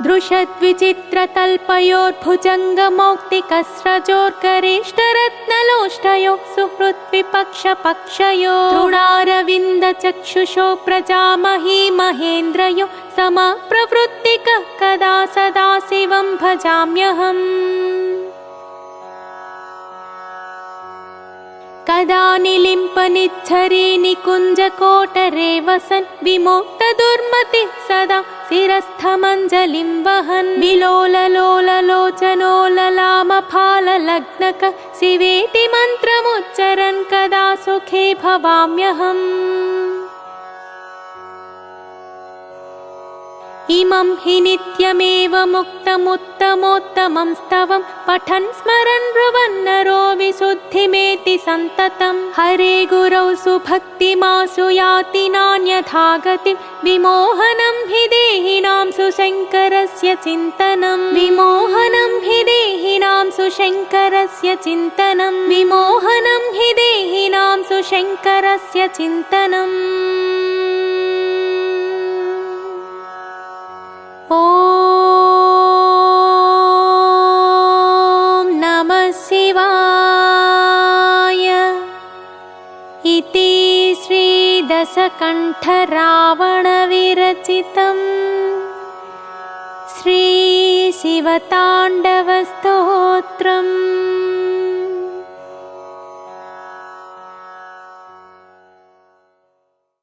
दृशद्विचित्रतल्पयोर्भुजङ्गमौक्तिकस्रजोर्गरेष्ठरत्नलोष्टयो सुहृद्विपक्षपक्षयो तृणारविन्दचक्षुषो प्रजामही महेन्द्रयो समप्रवृत्तिकः कदा सदा शिवं भजाम्यहम् कदा निलिम्पनिच्छरी निकुञ्जकोटरे वसन् विमोक्तदुर्मतिः सदा शिरस्थमञ्जलिं वहन् विलोललोललोचनो ललामफाललग्नक शिवेति मन्त्रमुच्चरन् कदा सुखे भवाम्यहम् इमं हि नित्यमेव मुक्तमुत्तमोत्तमं स्तवं पठन् स्मरन् ब्रुवन्नरो विशुद्धिमेति सन्ततं हरे गुरौ सुभक्तिमासु याति नान्यथा गतिं विमोहनं हि देहिनां सुशङ्करस्य चिन्तनं विमोहनं हि देहिनां सुशङ्करस्य चिन्तनं विमोहनं हि देहिनां सुशङ्करस्य चिन्तनम् ॐ नमः शिवाय इति श्रीदशकण्ठरावणविरचितं श्रीशिवताण्डवस्तोत्रम्